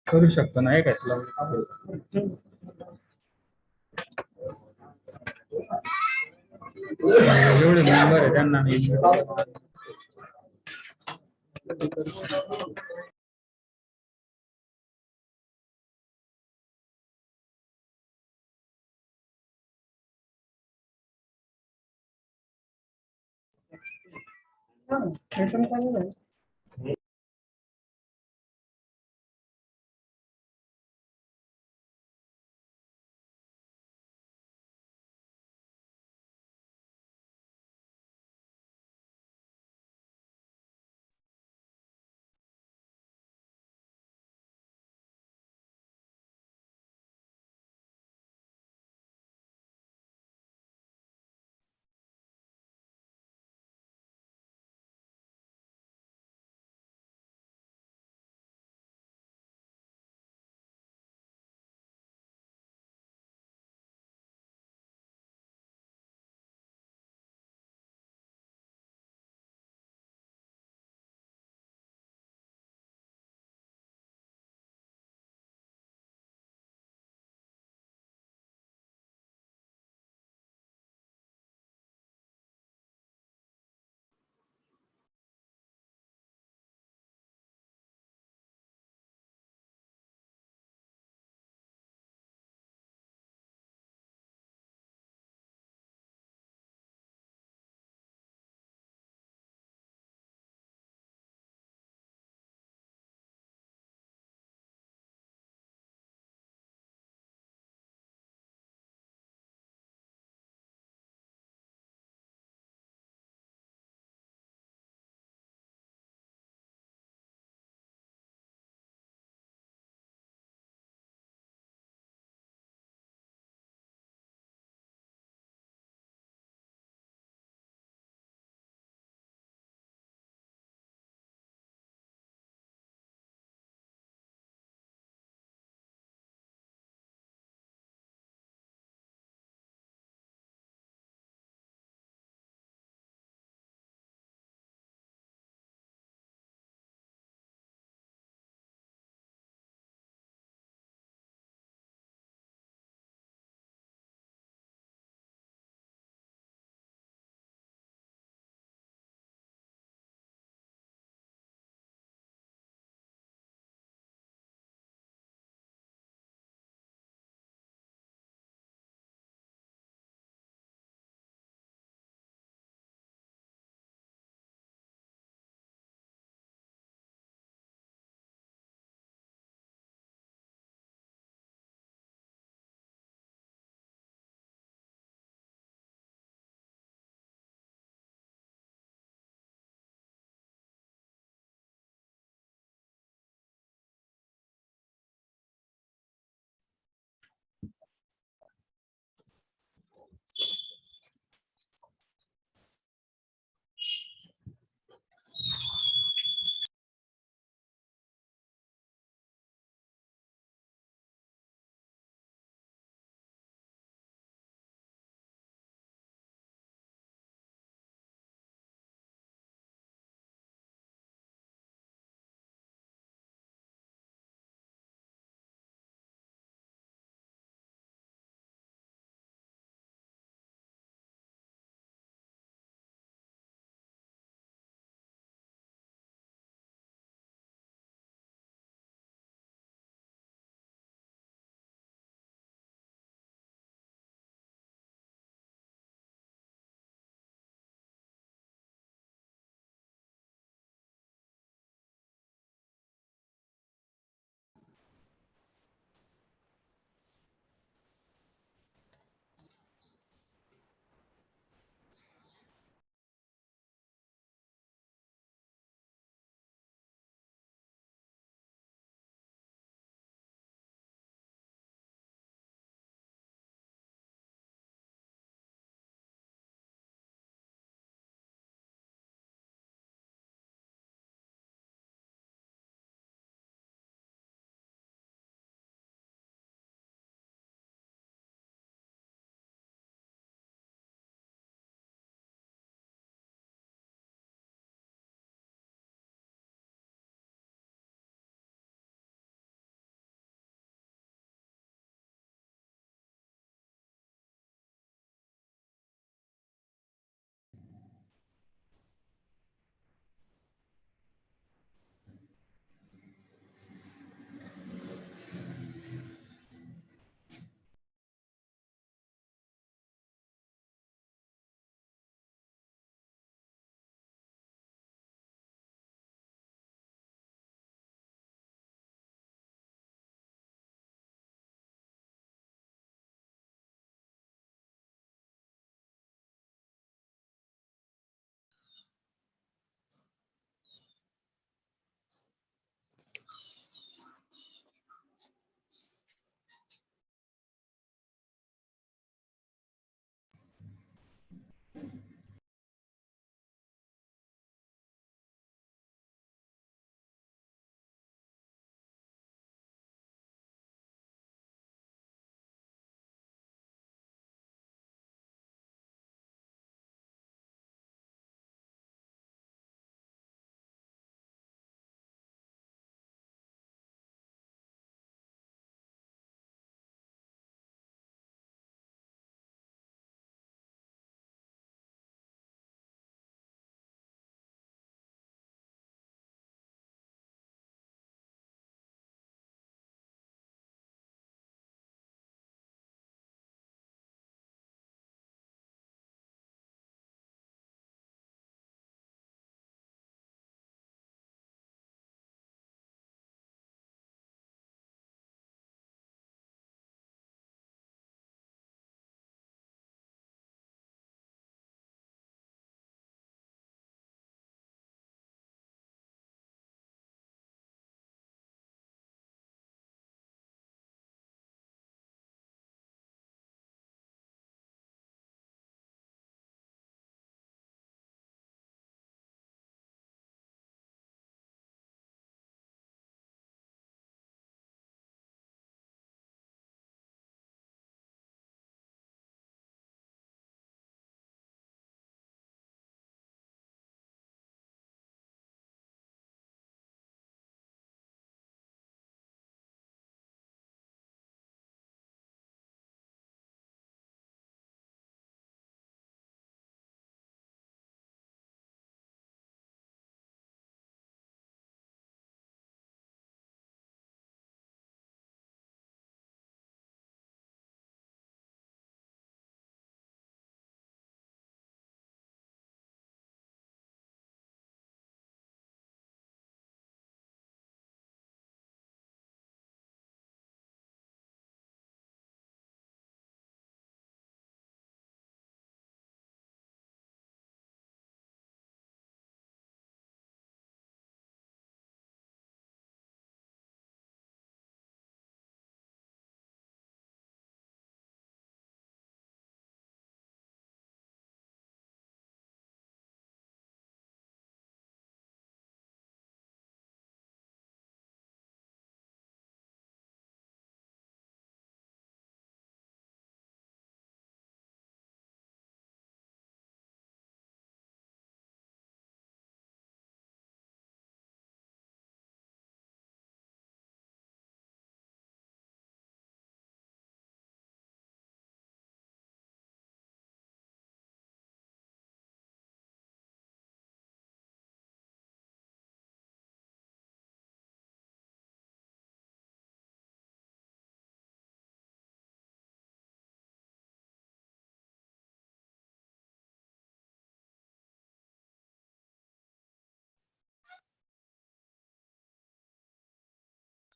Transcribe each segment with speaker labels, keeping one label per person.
Speaker 1: करू शकतो नाही काय तुला जेवढे मेंबर आहे त्यांना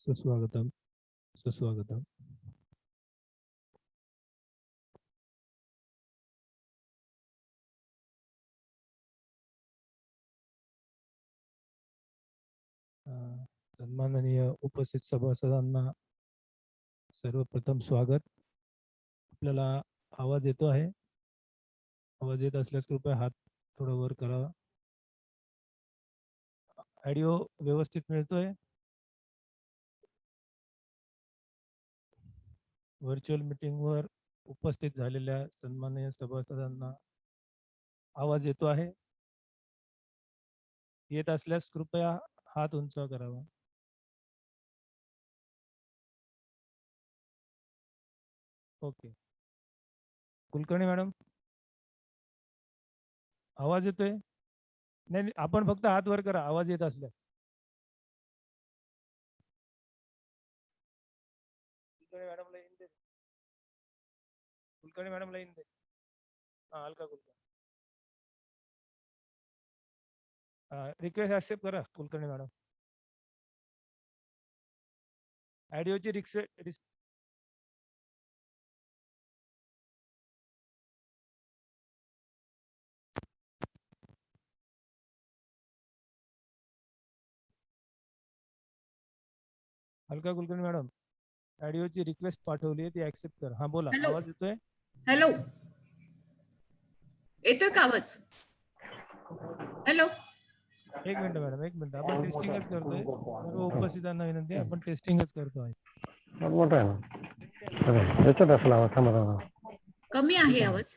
Speaker 2: सुस्वागतम सुस्वागतम. सन्माननीय उपस्थित सभासदांना सर्वप्रथम स्वागत. आपल्याला आवाज येतो आहे? आवाज येत असल्यास कृपया हात थोडा वर करावा. ऑडिओ व्यवस्थित मिळतोय? व्हर्च्युअल मीटिंग वर उपस्थित झालेल्या सन्माननीय सभासदांना आवाज येतो आहे? येत असल्यास कृपया हात उंच करावा. ओके. कुलकर्णी मॅडम आवाज येतोय? नाही, आपण फक्त हात वर करा आवाज येत असल्यास. कुलकर्णी मॅडमला येईन दे. कुलकर्णी मॅडमला येईन दे. हा, अलका कुलकर्णी. रिक्वेस्ट ऍक्सेप्ट करा कुलकर्णी मॅडम. ऑडिओची अलका कुलकर्णी मॅडम ऑडिओची रिक्वेस्ट पाठवली आहे, ती ऍक्सेप्ट करा. हा बोला.
Speaker 3: हॅलो.
Speaker 2: आवाज येतोय?
Speaker 3: हॅलो, येतोय का आवाज? हॅलो.
Speaker 2: एक मिनिट मॅडम, एक मिनिट. आपण टेस्टिंगच करतोय. सर्व उपस्थितांना विनंती, आपण टेस्टिंगच करतोय.
Speaker 4: मोठा आहे ना, याच्यात असला आवाज थांबा.
Speaker 3: कमी आहे आवाज.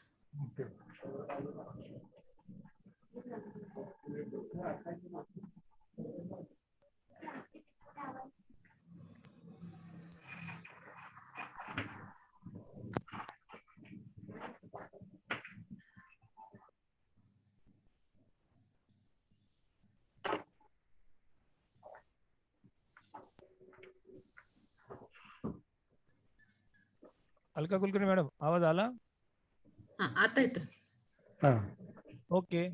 Speaker 2: अलका कुलकर्णी मॅडम आवाज आला?
Speaker 3: हा, आता येतोय.
Speaker 4: हा,
Speaker 2: ओके.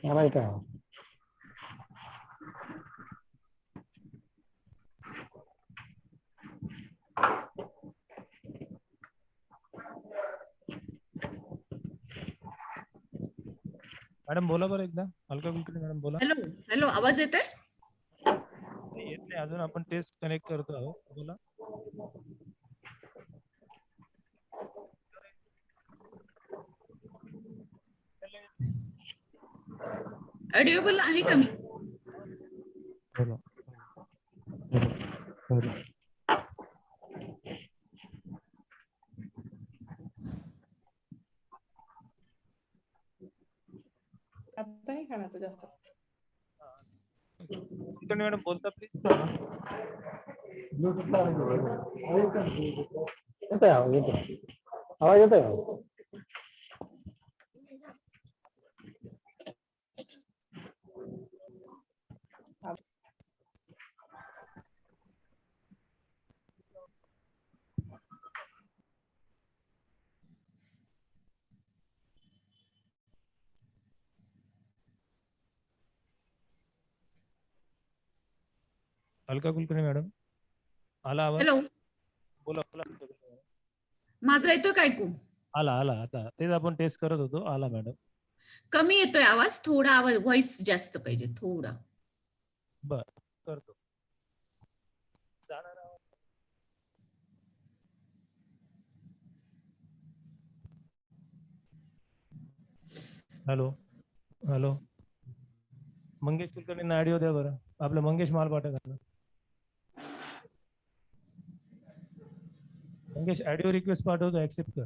Speaker 4: मला येत आहे.
Speaker 2: मॅडम बोला बरं एकदा. अलका कुलकर्णी मॅडम बोला.
Speaker 3: हॅलो. हॅलो, आवाज येतोय?
Speaker 2: येत नाही अजून, आपण टेस्ट कनेक्ट करतो आहोत. बोला.
Speaker 3: ऑडिओबल आहे का मी?
Speaker 2: बोला.
Speaker 5: आता नाही खाण्याचं जास्त.
Speaker 2: कुलकर्णी मॅडम बोलता प्लीज.
Speaker 4: येतोय आवाज, येतोय आवाज, येतोय.
Speaker 2: अलका कुलकर्णी मॅडम आला आवाज?
Speaker 3: हॅलो,
Speaker 2: बोला बोला.
Speaker 3: माझा येतोय का ऐकू?
Speaker 2: आला आला. आता तेच आपण टेस्ट करत होतो. आला मॅडम.
Speaker 3: कमी येतोय आवाज, थोडा आवाज, व्हॉइस जास्त पाहिजे थोडा.
Speaker 2: बर, करतो. जाणार आवाज. Hello hello. Mangesh Kulkarni audio द्या बरं. आपलं मंगेश मालपाटा घातलं. मंगेश ऑडिओ रिक्वेस्ट पाठवतो, ऍक्सेप्ट कर.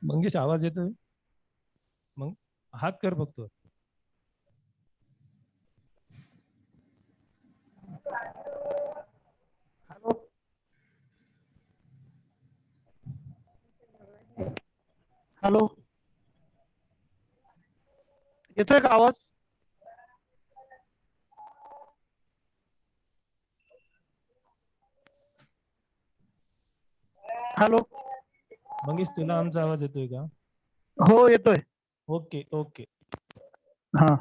Speaker 2: मंगेश आवाज येतोय? मग हात कर फक्त. हॅलो, येतोय का आवाज?
Speaker 1: हॅलो.
Speaker 2: मंगेश, तुला आमचा आवाज येतोय का?
Speaker 1: हो येतोय.
Speaker 2: Okay okay.
Speaker 1: हा.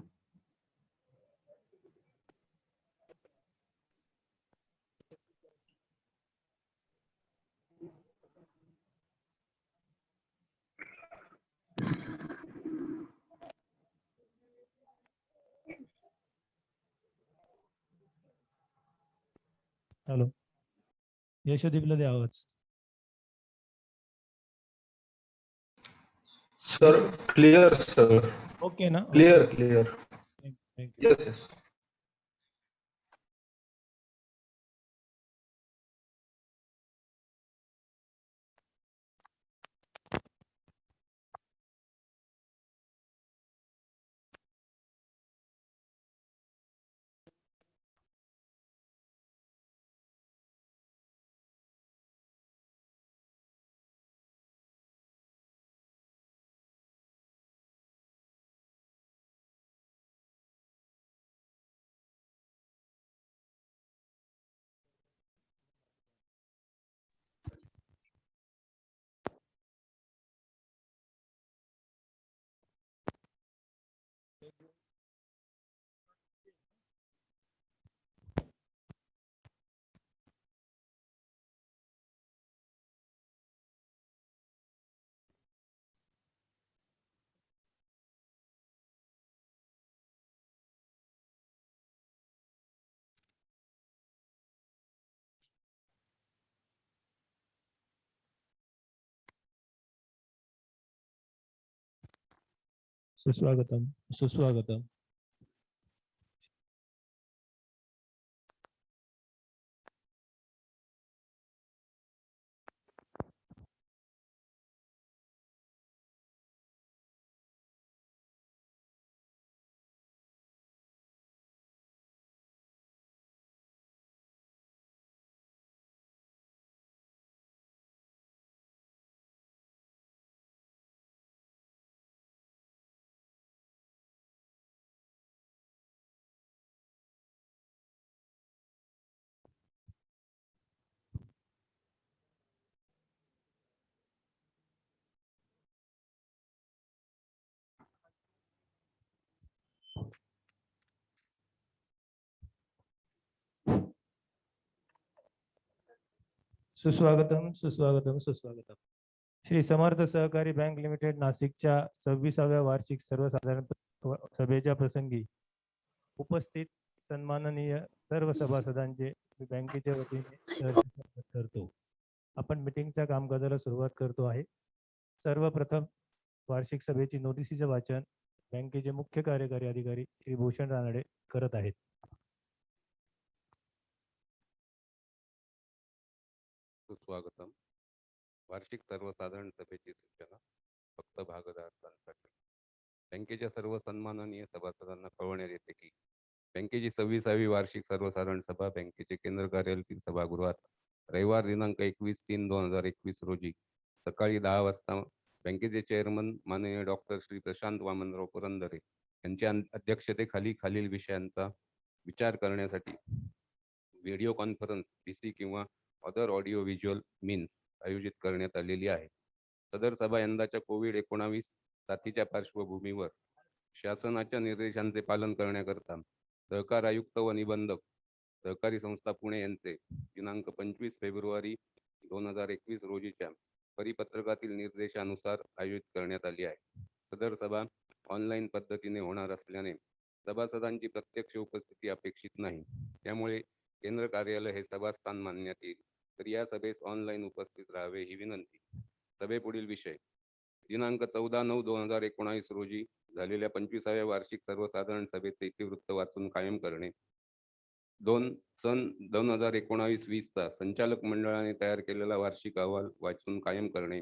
Speaker 2: हॅलो, यशदीपला दे आवाज.
Speaker 6: Sir, clear, sir.
Speaker 2: ओके ना?
Speaker 6: Clear,
Speaker 2: okay.
Speaker 6: clear.
Speaker 2: Thank you.
Speaker 6: Yes, yes.
Speaker 2: सुस्वागतम, सुस्वागतम. सुस्वागतम, सुस्वागतम, सुस्वागतम. श्री समर्थ सहकारी बँक लिमिटेड नाशिकच्या 26व्या वार्षिक सर्वसाधारण सभेच्या प्रसंगी उपस्थित सन्माननीय सर्व सभासदांचे मी बँकेच्या वतीने स्वागत करतो. आपण मीटिंगच्या कामकाजाला सुरुवात करतो आहे. सर्वप्रथम वार्षिक सभेची नोटिसीचे वाचन बँकेचे मुख्य कार्यकारी अधिकारी श्री भूषण रानडे करत आहेत.
Speaker 7: सुस्वागतम. वार्षिक सर्वसाधारण सभेची सूचना फक्त भागधारकांसाठी. बँकेच्या सर्व सन्माननीय सभासदांना कळवण्यात येते की बँकेची 26वी वार्षिक सर्वसाधारण सभा बँकेचे केंद्र कार्यालयातील सभागृहात रविवार दिनांक 21/3/2021 रोजी सकाळी 10 वाजता बँकेचे चेअरमन माननीय डॉक्टर श्री प्रशांत वामनराव पुरंदरे यांच्या अध्यक्षतेखाली खालील विषयांचा विचार करण्यासाठी व्हिडिओ कॉन्फरन्स पीसी किंवा अदर ऑडिओ व्हिज्युअल मीन्स आयोजित करण्यात आलेली आहे. सदर सभा यंदाच्या कोविड-19 साथीच्या पार्श्वभूमीवर शासनाच्या निर्देशांचे पालन करण्याकरता सहकार आयुक्त व निबंधक सहकारी संस्था पुणे यांचे दिनांक 25 फेब्रुवारी 2021 रोजीच्या परिपत्रकातील निर्देशानुसार आयोजित करण्यात आली आहे. सदर सभा ऑनलाईन पद्धतीने होणार असल्याने सभासदांची प्रत्यक्ष उपस्थिती अपेक्षित नाही. त्यामुळे केंद्र कार्यालय हे सभास्थान मानण्यात येईल, तर या सभेस ऑनलाईन उपस्थित राहावे ही विनंती. सभेपुढील विषय: दिनांक 14/9/2019 रोजी झालेल्या 25व्या वार्षिक सर्वसाधारण सभेचे इतिवृत्त वाचून कायम करणे. 2019-20 चा संचालक मंडळाने तयार केलेला वार्षिक अहवाल वाचून कायम करणे.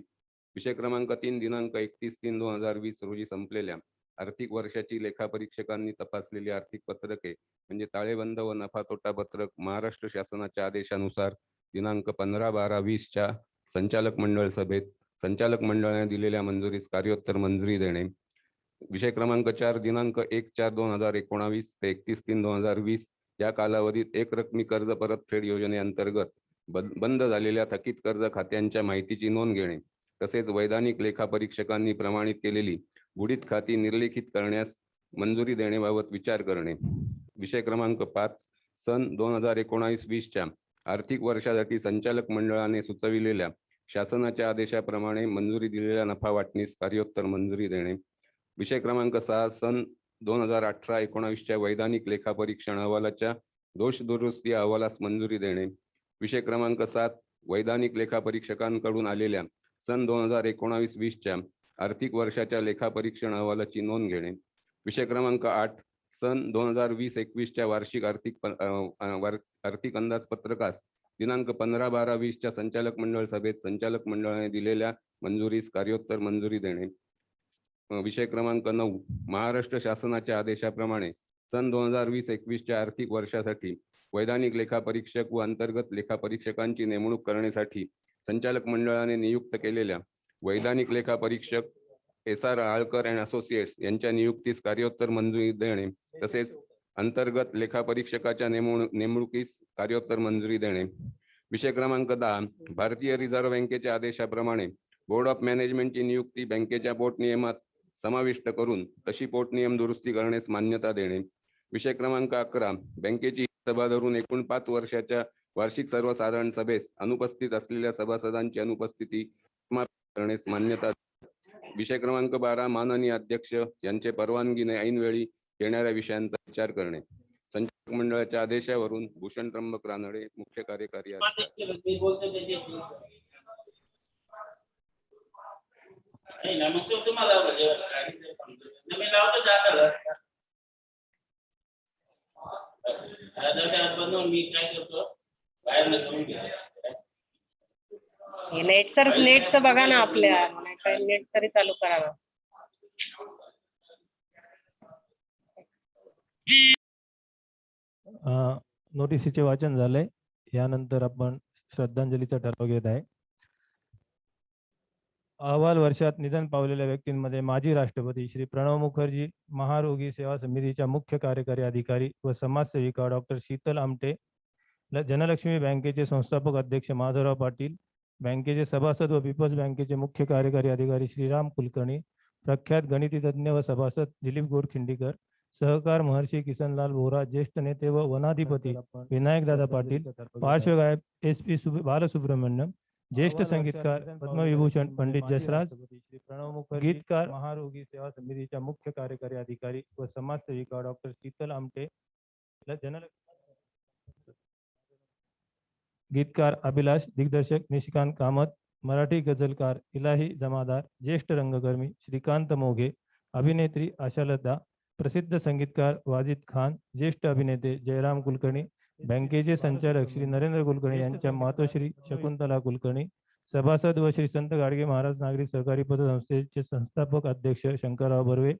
Speaker 7: विषय क्रमांक 3 दिनांक 31/3/2020 रोजी संपलेल्या आर्थिक वर्षाची लेखापरीक्षकांनी तपासलेली आर्थिक पत्रके म्हणजे ताळेबंद व नफा तोटा पत्रक महाराष्ट्र शासनाच्या आदेशानुसार दिनांक 15/12/20 च्या संचालक मंडळ सभेत संचालक मंडळाने दिलेल्या मंजुरीस कार्योत्तर मंजुरी देणे. विषय क्रमांक 4 दिनांक 1/4/2019 ते 31/3/2020 या कालावधीत एकरकमी कर्ज परतफेड योजनेअंतर्गत बंद झालेल्या थकीत कर्ज खात्यांच्या माहितीची नोंद घेणे. तसेच वैधानिक लेखापरीक्षकांनी प्रमाणित केलेली बुडीत खाती निर्लेखित करण्यास मंजुरी देण्याबाबत विचार करणे. विषय क्रमांक 5 सन 2019-20च्या आर्थिक वर्षासाठी संचालक मंडळाने सुचविलेल्या शासनाच्या आदेशाप्रमाणे मंजुरी दिलेल्या नफा वाटणीस कार्योत्तर मंजुरी देणे. विषय क्रमांक 6 सन 2018-19च्या वैधानिक लेखापरीक्षण अहवालाच्या दोष दुरुस्ती अहवालास मंजुरी देणे. विषय क्रमांक 7 वैधानिक लेखापरीक्षकांकडून आलेल्या सन 2019-20च्या आर्थिक वर्षाच्या लेखापरीक्षण अहवालाची नोंद घेणे. विषय क्रमांक 8 सन 2020-21च्या वार्षिक आर्थिक अंदाजपत्रकास दिनांक 15/12/20च्या संचालक मंडळ सभेत संचालक मंडळाने दिलेल्या मंजुरीस कार्योत्तर मंजुरी देणे. विषय क्रमांक 9 महाराष्ट्र शासनाच्या आदेशाप्रमाणे सन 2020-21च्या आर्थिक वर्षासाठी वैधानिक लेखापरीक्षक व अंतर्गत लेखापरीक्षकांची नेमणूक करण्यासाठी संचालक मंडळाने नियुक्त केलेल्या वैधानिक लेखापरीक्षक SR आळकर अँड असोसिएट्स यांच्या नियुक्तीस कार्योत्तर मंजुरी देणे. तसेच अंतर्गत लेखापरीक्षकाच्या नेमणुकीस कार्योत्तर मंजुरी देणे. विषय क्रमांक 10 भारतीय रिझर्व्ह बँकेच्या आदेशाप्रमाणे बोर्ड ऑफ मॅनेजमेंटची नियुक्ती बँकेच्या पोटनियमात समाविष्ट करून तशी पोटनियम दुरुस्ती करण्यास मान्यता देणे. विषय क्रमांक 11 बँकेची सभा धरून एकूण 5 वर्षाच्या वार्षिक सर्वसाधारण सभेस अनुपस्थित असलेल्या सभासदांची अनुपस्थिती करण्यास मान्यता. विषय क्रमांक 12 माननीय अध्यक्ष यांचे परवानगीने ऐनवेळी येणाऱ्या विषयांचा विचार करणे. संचालक मंडळाच्या आदेशावरून भूषण त्र्यंबक रानडे मुख्य कार्यकारी अधिकारी.
Speaker 8: नेटचं बघा ना आपल्या नेट तरी चालू करावं.
Speaker 2: नोटिसीचे वाचन झालंय. यानंतर आपण श्रद्धांजलीचा ठराव घेत आहे. अहवाल वर्षात निधन पावलेल्या व्यक्तींमध्ये माजी राष्ट्रपती श्री प्रणव मुखर्जी, महारोगी सेवा समितीच्या मुख्य कार्यकारी अधिकारी व समाजसेविका डॉक्टर शीतल आमटे, जनलक्ष्मी बँकेचे संस्थापक अध्यक्ष माधवराव पाटील, बँकेचे सभासद व पीपल्स बँकेचे मुख्य कार्यकारी अधिकारी श्रीराम कुलकर्णी, प्रख्यात गणितज्ञ व सभासद दिलीप गोरखिंडीकर, सहकार महर्षी किसनलाल बोरा, ज्येष्ठ नेते व वनाधिपती विनायकदादा पाटील, पार्श्वगायक SP बालसुब्रमण्यम, ज्येष्ठ संगीतकार पद्मविभूषण पंडित जसराज, गीतकार महारोगी सेवा समितीच्या मुख्य कार्यकारी अधिकारी व समाजसेविका डॉक्टर शीतल आमटे, गीतकार अभिलाष, दिग्दर्शक निशिकांत कामत, मराठी गझलकार इलाही जमादार, ज्येष्ठ रंगकर्मी श्रीकांत मोघे, अभिनेत्री आशालता, प्रसिद्ध संगीतकार वाजिद खान, ज्येष्ठ अभिनेते जयराम कुलकर्णी, बँकेचे संचालक श्री नरेंद्र कुलकर्णी यांच्या मातोश्री शकुंतला कुलकर्णी, सभासद व श्री संत गाडगे महाराज नागरी सहकारी पतसंस्थेचे संस्थापक अध्यक्ष शंकरराव बर्वे,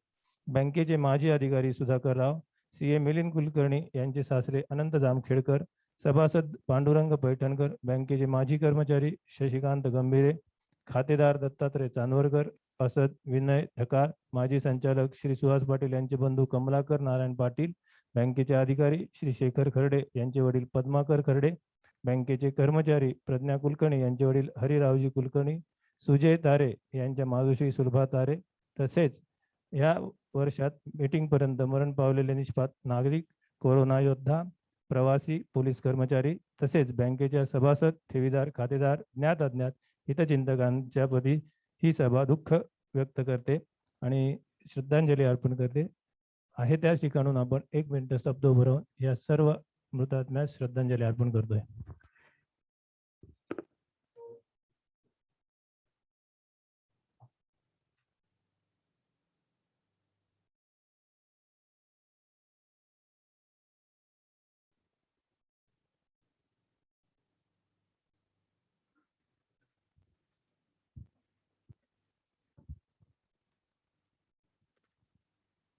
Speaker 2: बँकेचे माजी अधिकारी सुधाकर राव, CA मिलिंद कुलकर्णी यांचे सासरे अनंत जामखेडकर, सभासद पांडुरंग पैठणकर, बँकेचे माजी कर्मचारी शशिकांत गंभीरे, खातेदार दत्तात्रय चांदवरकर, असद विनय धकार, माजी संचालक श्री सुहास पाटील यांचे बंधू कमलाकर नारायण पाटील, बँकेचे अधिकारी श्री शेखर खर्डे यांचे वडील पद्माकर खर्डे, बँकेचे कर्मचारी प्रज्ञा कुलकर्णी यांचे वडील हरिरावजी कुलकर्णी, सुजय तारे यांच्या मातोश्री सुलभा तारे, तसेच या वर्षात मीटिंग पर्यंत मरण पावलेले निष्पाप नागरिक, कोरोना योद्धा, प्रवासी, पोलीस कर्मचारी तसेच बँकेच्या सभासद, ठेवीदार, खातेदार, ज्ञात अज्ञात हितचिंतकांच्या प्रती ही सभा दुःख व्यक्त करते आणि श्रद्धांजली अर्पण करते आहे. त्याच ठिकाणून आपण 1 मिनिट शब्द उभारून या सर्व मृतात्म्यास श्रद्धांजली अर्पण करतोय.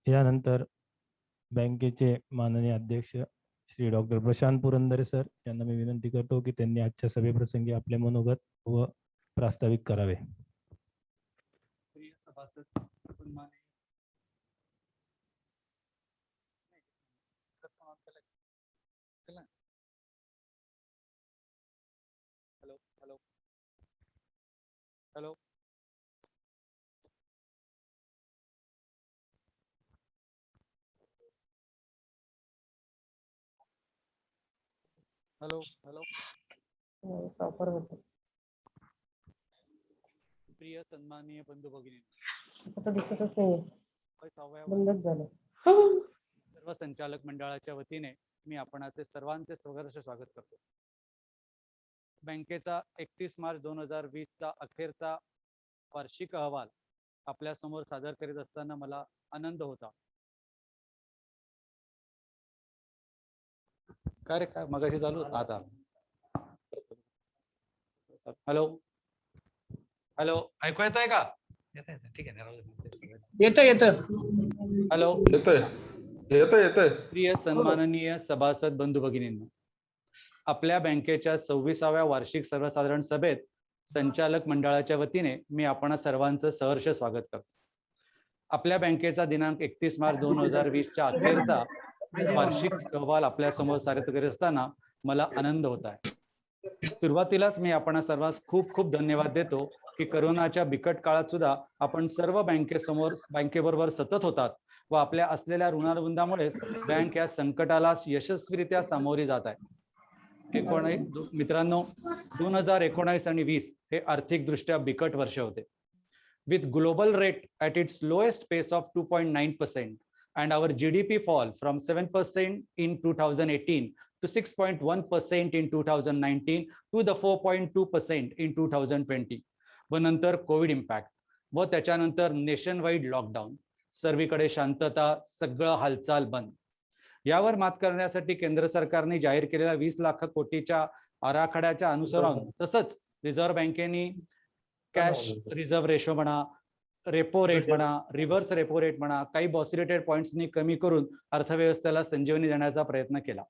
Speaker 2: यानंतर बँकेचे माननीय अध्यक्ष श्री डॉक्टर प्रशांत पुरंदरे सर यांना मी विनंती करतो की त्यांनी आजच्या सभेप्रसंगी आपले मनोगत व प्रास्ताविक करावे.
Speaker 9: सभासद सन्माननीय hello hello hello hello hello
Speaker 8: proper होतं.
Speaker 9: प्रिय सन्माननीय बंधू भगिनी
Speaker 8: आता दिसतच नाही,
Speaker 9: 6व्या
Speaker 8: बंदच झालं.
Speaker 9: सर्व संचालक मंडळाच्या वतीने मी आपणाचे सर्वांचे सहर्ष स्वागत करतो. बँकेचा 31 मार्च 2020 चा अखेरचा वार्षिक अहवाल आपल्या समोर सादर करीत असताना मला आनंद होता. काय रे काय मगाशी चालू आता. हॅलो हॅलो ऐकू येत आहे का? ठीक आहे. हॅलो
Speaker 6: येतोय.
Speaker 9: प्रिय सन्माननीय सभासद बंधू भगिनींनो, आपल्या बँकेच्या 26व्या वार्षिक सर्वसाधारण सभेत संचालक मंडळाच्या वतीने मी आपणा सर्वांचं सहर्ष स्वागत करतो. आपल्या बँकेचा दिनांक 31 मार्च 2020 च्या अखेरचा वार्षिक अहवाल आपल्या समोर सादर करीत असताना मला आनंद होत आहे. सुरुवातीलाच मी आपणा सर्वांस खूप खूप धन्यवाद देतो की करोनाच्या बिकट काळात सुद्धा आपण सर्व बँकेबरोबर सतत होतात व आपल्या असलेल्या ऋणानुबंधामुळेच बँक या संकटाला यशस्वीरित्या सामोरी जात आहे. मित्रांनो, 2019 आणि 20 हे आर्थिकदृष्ट्या बिकट वर्ष होते. With global rate at its lowest pace of 2.9% and our GDP fall from 7% in 2018 to 6.1% in 2019 to the 4.2% in 2020 व नंतर कोविड इम्पॅक्ट व त्याच्यानंतर नेशन वाईड लॉकडाऊन, सर्वीकडे शांतता, सगळं हालचाल बंद. यावर मात करण्यासाठी केंद्र सरकारने जाहीर केलेल्या 20 लाख कोटीच्या आराखड्याच्या अनुसरून तसंच रिझर्व्ह बँकेने कॅश रिझर्व्ह रेशो म्हणा, रेपो रेट म्हणा, रिव्हर्स रेपो रेट म्हणा, काही बॉसिलेटेड पॉईंट्सनी कमी करून अर्थव्यवस्थेला संजीवनी देण्याचा प्रयत्न केला.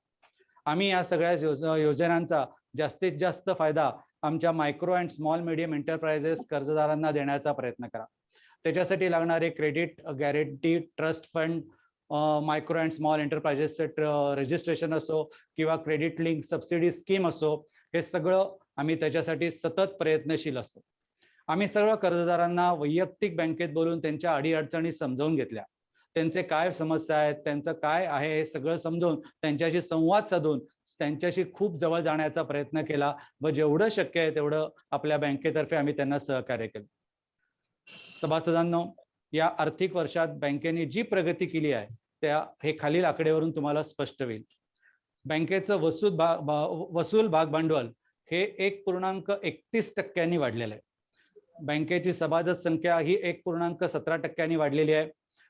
Speaker 9: आम्ही या सगळ्या योजनांचा जास्तीत जास्त फायदा आमच्या micro and small medium enterprises कर्जदारांना देण्याचा प्रयत्न करा. त्याच्यासाठी लागणारे credit guarantee trust fund, micro and small एंटरप्राइजेसचे रजिस्ट्रेशन असो किंवा क्रेडिट लिंक सबसिडी स्कीम असो, हे सगळं आम्ही त्याच्यासाठी सतत प्रयत्नशील असतो. आम्ही सर्व कर्जदारांना वैयक्तिक बँकेत बोलून त्यांच्या अडीअडचणी समजावून घेतल्या. त्यांचे काय समस्या आहेत, त्यांचं काय आहे हे सगळं समजून त्यांच्याशी संवाद साधून त्यांच्याशी खूप जवळ जाण्याचा प्रयत्न केला व जेवढं शक्य आहे तेवढं आपल्या बँकेतर्फे आम्ही त्यांना सहकार्य केलं. सभासदांनो, या आर्थिक वर्षात बँकेने जी प्रगती केली आहे त्या हे खालील आकडेवरून तुम्हाला स्पष्ट होईल. बँकेचं वसूल भाग भांडवल हे 1.31% वाढलेलं आहे. बँकेची सभासद संख्या ही 1.17% वाढलेली आहे.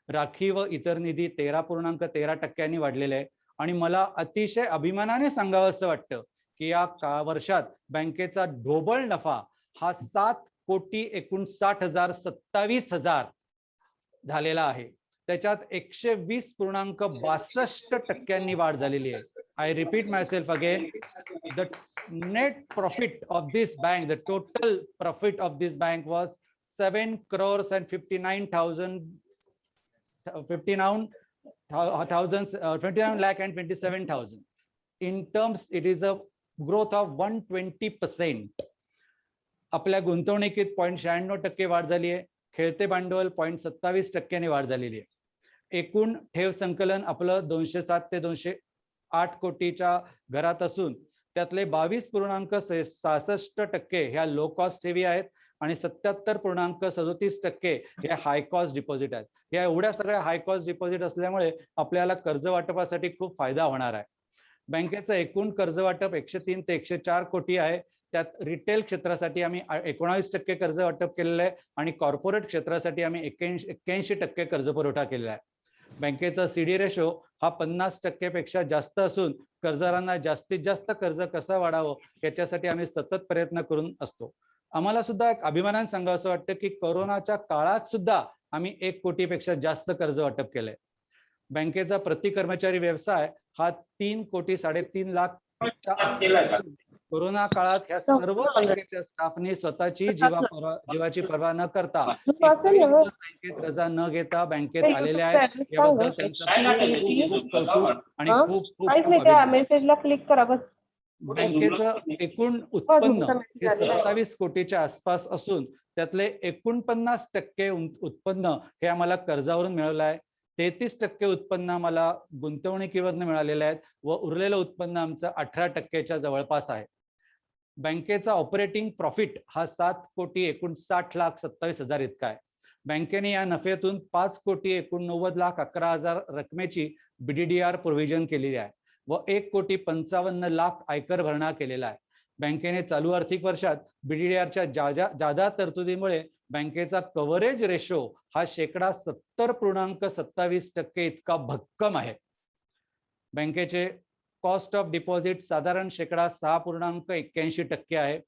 Speaker 9: राखी व इतर निधी 13.13% वाढलेले आहे. आणि मला अतिशय अभिमानाने सांगावं असं वाटतं की या वर्षात बँकेचा ढोबळ नफा हा 7,59,27,000 झालेला आहे. त्याच्यात 120.62% वाढ झालेली आहे. I repeat myself again, the net profit of this bank, the total profit of this bank was 29,27,000. In terms, it is a growth of 120%. आपल्या गुंतवणुकीत 0.96% वाढ झाली आहे. खेळते भांडवल 0.27% वाढ झालेली आहे. एकूण ठेव संकलन आपलं 207 ते 208 कोटीच्या घरात असून त्यातले 22.66% ह्या लो कॉस्ट ठेवी आहेत आणि 77.37% हे हाय कॉस्ट डिपॉझिट आहेत. या एवढ्या सगळ्या हाय कॉस्ट डिपॉझिट असल्यामुळे आपल्याला कर्ज वाटपासाठी खूप फायदा होणार आहे. बँकेचं एकूण कर्ज वाटप 103 ते 104 कोटी आहे. त्यात रिटेल क्षेत्रासाठी आम्ही 19% कर्ज वाटप केलेलं आहे आणि कॉर्पोरेट क्षेत्रासाठी आम्ही 81% कर्ज पुरवठा केलेला आहे. बँकेचा CD रेशो हा 50% पेक्षा जास्त असून कर्जदारांना जास्तीत जास्त कर्ज कसं वाढावं याच्यासाठी आम्ही सतत प्रयत्न करून असतो. आम्हाला सुद्धा एक अभिमानाने सांगावं असं वाटतं की कोरोनाच्या काळात सुद्धा आम्ही 1 कोटीपेक्षा जास्त कर्ज वाटप केलंय. बँकेचा प्रति कर्मचारी व्यवसाय हा 3,3.5 लाख कोरोना काळात ह्या सर्व बँकेच्या स्टाफने स्वतःची जीवाची पर्वा न करता
Speaker 8: असेल ना?
Speaker 9: बँकेत रजा न घेता बँकेत आलेले आहेत. याबद्दल त्यांचं खूप खूप कौतुक आणि खूप खूप अभिनंदन.
Speaker 8: मेसेजला क्लिक करा बस.
Speaker 9: बँकेचं एकूण उत्पन्न हे 27 कोटीच्या आसपास असून त्यातले 49% उत्पन्न हे आम्हाला कर्जावरून मिळालं आहे. 33% उत्पन्न आम्हाला गुंतवणुकीवरून मिळालेलं आहे व उरलेलं उत्पन्न आमचं 18% जवळपास आहे. बँकेचा ऑपरेटिंग प्रॉफिट हा 7,59,27,000 इतका आहे. बँकेने या नफ्यातून 5,89,11,000 रकमेची BDDR प्रोव्हिजन केलेली आहे व 1,55,00,000 आयकर भरणा केलेला आहे. बँकेने चालू आर्थिक वर्षात BDDRच्या जादा तरतुदीमुळे बँकेचा कव्हरेज रेशो हा 70.27% इतका भक्कम आहे. बँकेचे कॉस्ट ऑफ डिपॉझिट साधारण 6.81% आहे.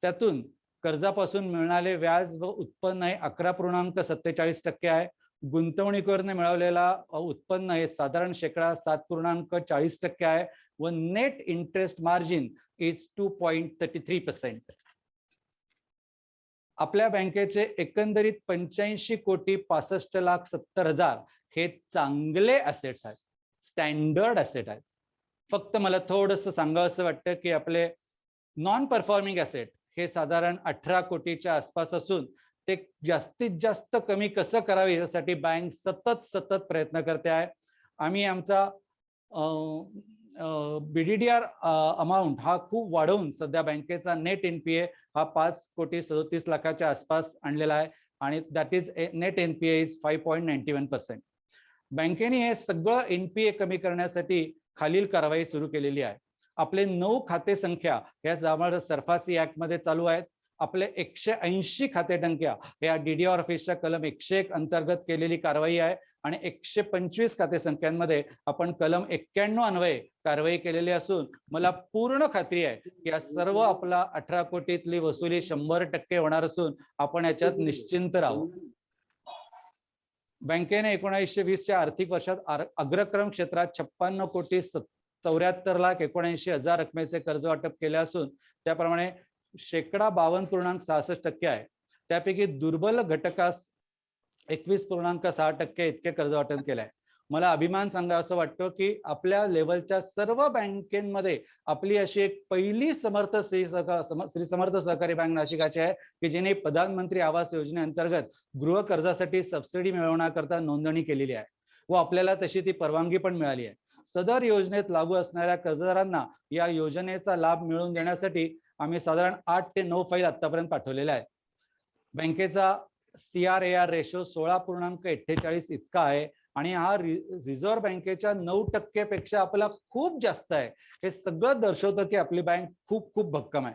Speaker 9: त्यातून कर्जापासून मिळणारे व्याज व उत्पन्न हे 11.47% आहे. गुंतवणुकीवरून मिळवलेला उत्पन्न हे साधारण 7.40% आहे व नेट इंटरेस्ट मार्जिन इज 2.33%. आपल्या बँकेचे एकंदरीत 85,65,70,000 हे चांगले ॲसेट्स आहेत, स्टँडर्ड ॲसेट आहेत. फक्त मला थोडंसं सांगावं असं वाटतं की आपले नॉन परफॉर्मिंग ॲसेट हे साधारण 18 कोटीच्या आसपास असून ते जास्तीत जास्त कमी कसं करावे यासाठी बँक सतत प्रयत्न करते आहे. आम्ही आमचा BDDR अमाऊंट हा खूप वाढवून सध्या बँकेचा नेट NPA हा 5,37,00,000च्या आसपास आणलेला आहे आणि that is net NPA is 5.91%. बँकेने हे सगळं NPA कमी करण्यासाठी खालील कारवाई सुरू केलेली आहे. आपले 9 खाते संख्या या सरफासी ऍक्ट मध्ये चालू आहेत. आपले 180 खाते संख्या या DDR ऑफिसच्या कलम 101 अंतर्गत केलेली कारवाई आहे आणि 125 खाते संख्यांमध्ये आपण कलम 91 अन्वये कारवाई केलेली असून मला पूर्ण खात्री आहे की या सर्व आपला 18 कोटीतली वसुली 100% होणार असून आपण याच्यात निश्चिंत राहू. बँकेने 1920च्या आर्थिक वर्षात अग्रक्रम क्षेत्रात 56,74,79,000 रकमेचे कर्ज वाटप केले असून त्याप्रमाणे 52.66% आहे. त्यापैकी दुर्बल घटकास 21.6% इतके कर्ज वाटप केले आहे. मला अभिमान सांगा असं वाटतं की आपल्या लेवलच्या सर्व बँकेमध्ये आपली अशी एक पहिली श्री समर्थ सहकारी बँक नाशिकाची आहे की जिने प्रधानमंत्री आवास योजनेअंतर्गत गृह कर्जासाठी सबसिडी मिळवण्याकरता नोंदणी केलेली आहे व आपल्याला तशी ती परवानगी पण मिळाली आहे. सदर योजनेत लागू असणाऱ्या कर्जदारांना या योजनेचा लाभ मिळवून देण्यासाठी आम्ही साधारण 8 ते 9 फाईल आतापर्यंत पाठवलेल्या आहेत. बँकेचा CRAR रेशो 16.41 इतका आहे आणि हा रिझर्व्ह बँकेच्या 9% पेक्षा आपला खूप जास्त आहे. हे सगळं दर्शवतं की आपली बँक खूप खूप भक्कम आहे.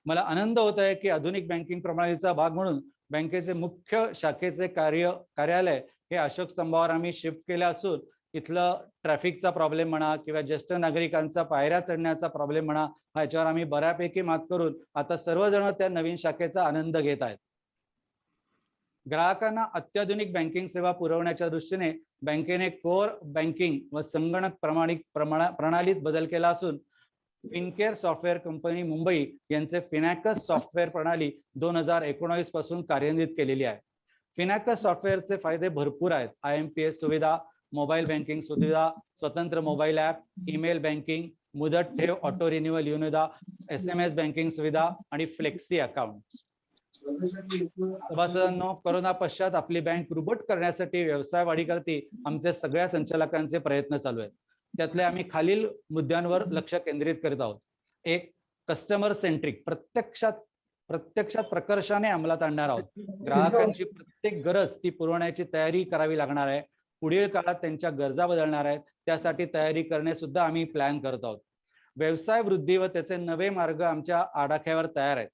Speaker 9: मला आनंद होत आहे की आधुनिक बँकिंग प्रणालीचा भाग म्हणून बँकेचे मुख्य शाखेचे कार्यालय हे अशोक स्तंभावर आम्ही शिफ्ट केले असून इथलं ट्रॅफिकचा प्रॉब्लेम म्हणा किंवा ज्येष्ठ नागरिकांचा पायऱ्या चढण्याचा प्रॉब्लेम म्हणा ह्याच्यावर आम्ही बऱ्यापैकी मात करून आता सर्वजण त्या नवीन शाखेचा आनंद घेत आहेत. ग्राहकांना अत्याधुनिक बँकिंग सेवा पुरवण्याच्या दृष्टीने बँकेने कोर बँकिंग व संगणक प्रणालीत बदल केला असून फिनकेअर सॉफ्टवेअर कंपनी मुंबई यांचे फिनॅकस सॉफ्टवेअर प्रणाली 2019 पासून कार्यान्वित केलेली आहे. फिनॅकस सॉफ्टवेअरचे फायदे भरपूर आहेत. IMPS सुविधा, मोबाईल बँकिंग सुविधा, स्वतंत्र मोबाईल ऍप, ईमेल बँकिंग, मुदत ठेव ऑटो रिन्युअल सुविधा, SMS बँकिंग सुविधा आणि फ्लेक्सी अकाउंट. सभासदांनो, कोरोना पश्चात आपली बँक रुबट करण्यासाठी व्यवसाय वाढीकरती आमचे सगळ्या संचालकांचे प्रयत्न चालू आहेत. त्यातले आम्ही खालील मुद्द्यांवर लक्ष केंद्रित करीत आहोत. एक, कस्टमर सेंट्रिक, प्रत्यक्षात प्रकर्षाने अंमलात आणणार आहोत. ग्राहकांची प्रत्येक गरज ती पुरवण्याची तयारी करावी लागणार आहे. पुढील काळात त्यांच्या गरजा बदलणार आहेत, त्यासाठी तयारी करणे सुद्धा आम्ही प्लॅन करत आहोत. व्यवसाय वृद्धी व त्याचे नवे मार्ग आमच्या आडाख्यावर तयार आहेत.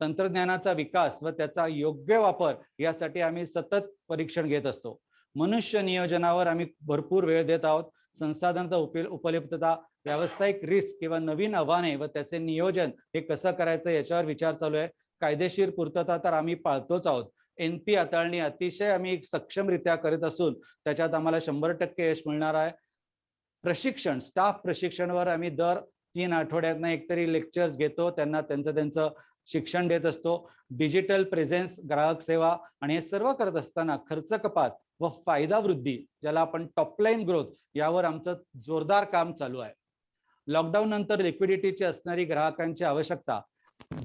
Speaker 9: तंत्रज्ञानाचा विकास व त्याचा योग्य वापर यासाठी आम्ही सतत परीक्षण घेत असतो. मनुष्य नियोजनावर आम्ही भरपूर वेळ देत आहोत. संसाधनांचा उपलब्धता, व्यावसायिक रिस्क किंवा नवीन आव्हाने व त्याचे नियोजन हे कसं करायचं याच्यावर विचार चालू आहे. कायदेशीर पूर्तता तर आम्ही पाळतोच आहोत. NP हाताळणी अतिशय आम्ही सक्षमरित्या करीत असून त्याच्यात आम्हाला 100% यश मिळणार आहे. प्रशिक्षण, स्टाफ प्रशिक्षणावर आम्ही दर 3 आठवड्यातनं एकतरी लेक्चर्स घेतो, त्यांना त्यांचं शिक्षण देत असतो. डिजिटल प्रेझेन्स, ग्राहक सेवा आणि हे सर्व करत असताना खर्च कपात व फायदा वृद्धी, ज्याला आपण टॉपलाईन ग्रोथ, यावर आमचं जोरदार काम चालू आहे. लॉकडाऊन नंतर लिक्विडिटीची असणारी ग्राहकांची आवश्यकता,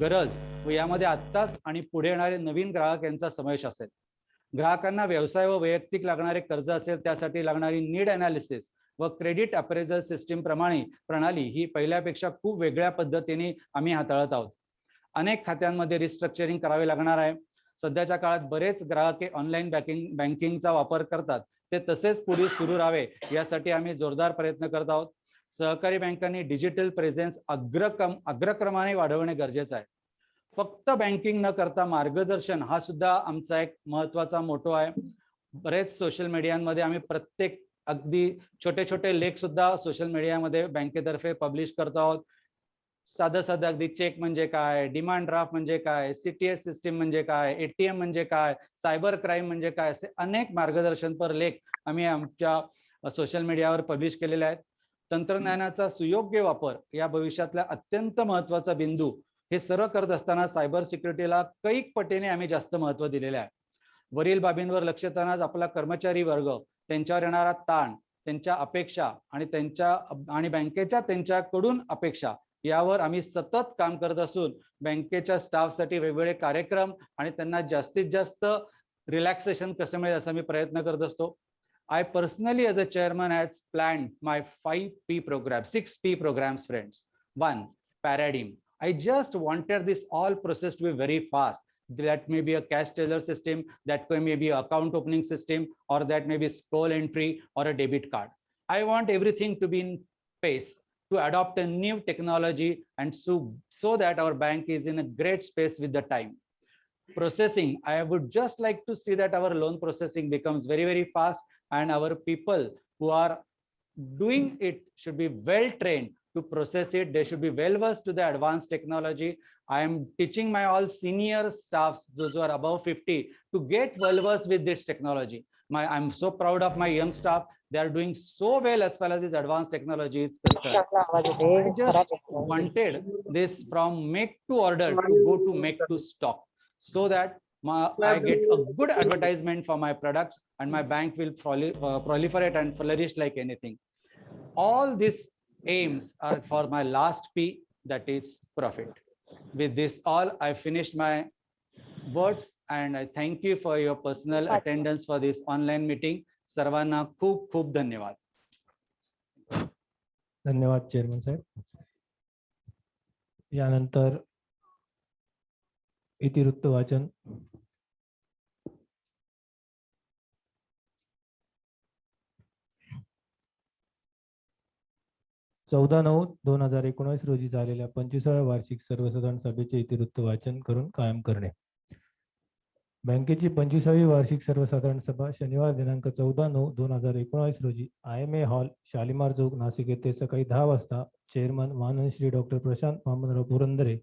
Speaker 9: गरज व यामध्ये आत्ताच आणि पुढे येणारे नवीन ग्राहक यांचा समावेश असेल. ग्राहकांना व्यवसाय व वैयक्तिक लागणारे कर्ज असेल त्यासाठी लागणारी नीड अनालिसिस व क्रेडिट अप्रेझल सिस्टीम प्रणाली ही पहिल्यापेक्षा खूप वेगळ्या पद्धतीने आम्ही हाताळत आहोत. अनेक खात्यांमध्ये रिस्ट्रक्चरिंग करावे लागणार आहे. सध्याच्या काळात बरेच ग्राहक ऑनलाईन बँकिंगचा वापर करतात, ते तसेच पुढे सुरू राहावे यासाठी आम्ही जोरदार प्रयत्न करत आहोत. सहकारी बँकांनी डिजिटल प्रेझेन्स अग्रक्रमाने वाढवणे गरजेचं आहे. फक्त बँकिंग न करता मार्गदर्शन हा सुद्धा आमचा एक महत्वाचा मोटो आहे. बरेच सोशल मीडियामध्ये आम्ही प्रत्येक अगदी छोटे छोटे लेख सुद्धा सोशल मीडियामध्ये बँकेतर्फे पब्लिश करतो आहोत. साधं अगदी चेक म्हणजे काय, डिमांड ड्राफ्ट म्हणजे काय, CTS सिस्टीम म्हणजे काय, ATM म्हणजे काय, सायबर क्राईम म्हणजे काय, असे अनेक मार्गदर्शनपर लेख आम्ही आमच्या सोशल मीडियावर पब्लिश केलेले आहेत. तंत्रज्ञानाचा सुयोग्य वापर या भविष्यातला अत्यंत महत्वाचा बिंदू. हे सर्व करत असताना सायबर सिक्युरिटीला कैक पटीने आम्ही जास्त महत्व दिलेले आहे. वरील बाबींवर लक्ष देतानाच आपला कर्मचारी वर्ग, त्यांच्यावर येणारा ताण, त्यांच्या अपेक्षा आणि बँकेच्या त्यांच्याकडून अपेक्षा यावर आम्ही सतत काम करत असून बँकेच्या स्टाफसाठी वेगवेगळे कार्यक्रम आणि त्यांना जास्तीत जास्त रिलॅक्सेशन कसं मिळेल असा मी प्रयत्न करत असतो. I personally as a chairman has planned my 6 P programs, friends. 1, paradigm. I just wanted this all process to be very fast. That may be a cash teller system, that may be account opening system, or that may be scroll entry or a debit card. I want everything to be in pace to adopt a new technology and so that our bank is in a great space with the time. Processing, I would just like to see that our loan processing becomes very, very fast, and our people who are doing it should be well trained to process it. They should be well versed to the advanced technology. I am teaching my all senior staffs, those who are above 50, to get well versed with this technology. I'm so proud of my young staff. They are doing so well as far as this advanced technology is concerned. I just wanted this from make to order to go to make to stock, so that I get a good advertisement for my products and my bank will proliferate and flourish like anything. All these aims are for my last P, that is profit. With this all, I finished my words and I thank you for your personal attendance for this online meeting. सर्वांना खूप खूप धन्यवाद.
Speaker 2: धन्यवाद chairman साहेब. यानंतर इतिवृत्त वाचन. चौदा 9/2019 रोजी झालेल्या 25व्या वार्षिक सर्वसाधारण सभेचे इतिवृत्त वाचन करून कायम करणे. बँकेची 25वी वार्षिक सर्वसाधारण सभा शनिवार दिनांक 14/9/2019 रोजी IMA हॉल, शालिमार चौक, नाशिक येथे सकाळी 10 वाजता चेअरमन माननीय श्री डॉक्टर प्रशांत वामनराव पुरंदरे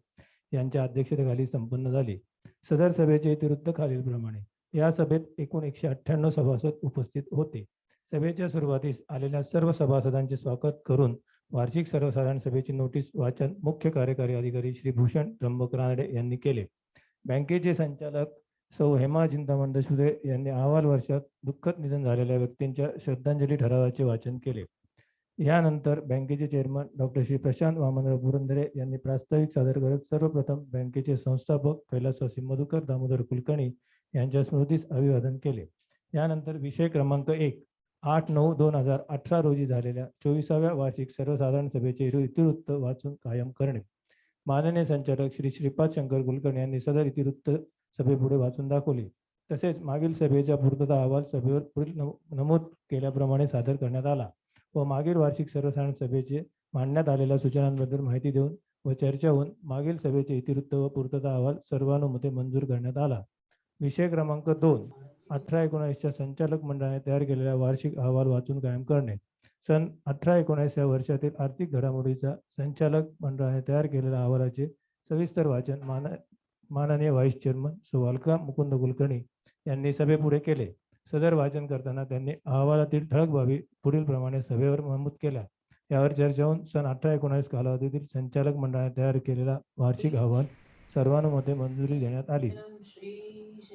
Speaker 2: यांच्या अध्यक्षतेखाली संपन्न झाली. सदर सभेचे इतिवृत्त खालीलप्रमाणे. या सभेत एकूण 198 सभासद उपस्थित होते. सभेच्या सुरुवातीस आलेल्या सर्व सभासदांचे स्वागत करून वार्षिक सर्वसाधारण सभेची नोटीस वाचन मुख्य कार्यकारी अधिकारी श्री भूषण त्र्यंबक रानडे यांनी केले. बँकेचे संचालक सौ हेमा चिंतामण दशुदे यांनी अहवाल वर्षात दुःखद निधन झालेल्या व्यक्तींच्या श्रद्धांजली ठरावाचे वाचन केले. यानंतर बँकेचे चेअरमन डॉक्टर श्री प्रशांत वामनराव पुरंदरे यांनी प्रास्ताविक सादर करत सर्वप्रथम बँकेचे संस्थापक कैलासवासी मधुकर दामोदर कुलकर्णी यांच्या स्मृतीस अभिवादन केले. यानंतर विषय क्रमांक 1, 8/9/2018 रोजी झालेल्या 24व्या वार्षिक सर्वसाधारण सभेचे इतिवृत्त वाचून कायम करणे. माननीय संचालक श्री श्रीपाद शंकर कुलकर्णी यांनी सदर इतिवृत्त सभेपुढे वाचून दाखवले. तसेच मागील सभेचा पूर्तता अहवाल सभेवर पुढील नमूद केल्याप्रमाणे सादर करण्यात आला व मागील वार्षिक सर्वसाधारण सभेचे मांडण्यात आलेल्या सूचनांबद्दल माहिती देऊन व चर्चा होऊन मागील सभेचे इतिवृत्त व पूर्तता अहवाल सर्वानुमते मंजूर करण्यात आला. विषय क्रमांक 2, 18/19 संचालक मंडळाने तयार केलेला वार्षिक अहवाल वाचून कायम करणे. सन 18/19 या वर्षातील आर्थिक घडामोडीचा संचालक मंडळाने तयार केलेल्या अहवालाचे सविस्तर वाचन माननीय व्हाईस चेअरमन सौ अलका मुकुंद कुलकर्णी यांनी सभेपुढे केले. सदर वाचन करताना त्यांनी अहवालातील ठळक बाबी पुढील प्रमाणे सभेवर नमूद केल्या. यावर चर्चा होऊन सन 18-19 कालावधीतील संचालक मंडळाने तयार केलेला वार्षिक अहवाल सर्वानुमते मंजुरी देण्यात आली.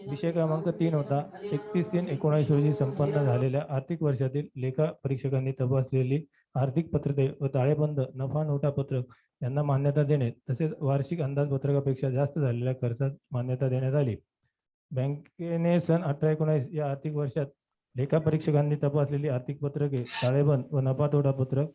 Speaker 2: विषय क्रमांक 3 होता 31/3/19 रोजी संपन्न झालेल्या आर्थिक वर्षातील लेखा परीक्षकांनी तपासलेली आर्थिक पत्रके व ताळेबंद नफा नोटा पत्रक यांना मान्यता देणे तसेच वार्षिक अंदाजपत्रकापेक्षा जास्त झालेल्या खर्चात मान्यता देण्यात आली. बँकेने सन 18-19 या आर्थिक वर्षात लेखा परीक्षकांनी तपासलेली आर्थिक पत्रके ताळेबंद व नफा तोटा पत्रक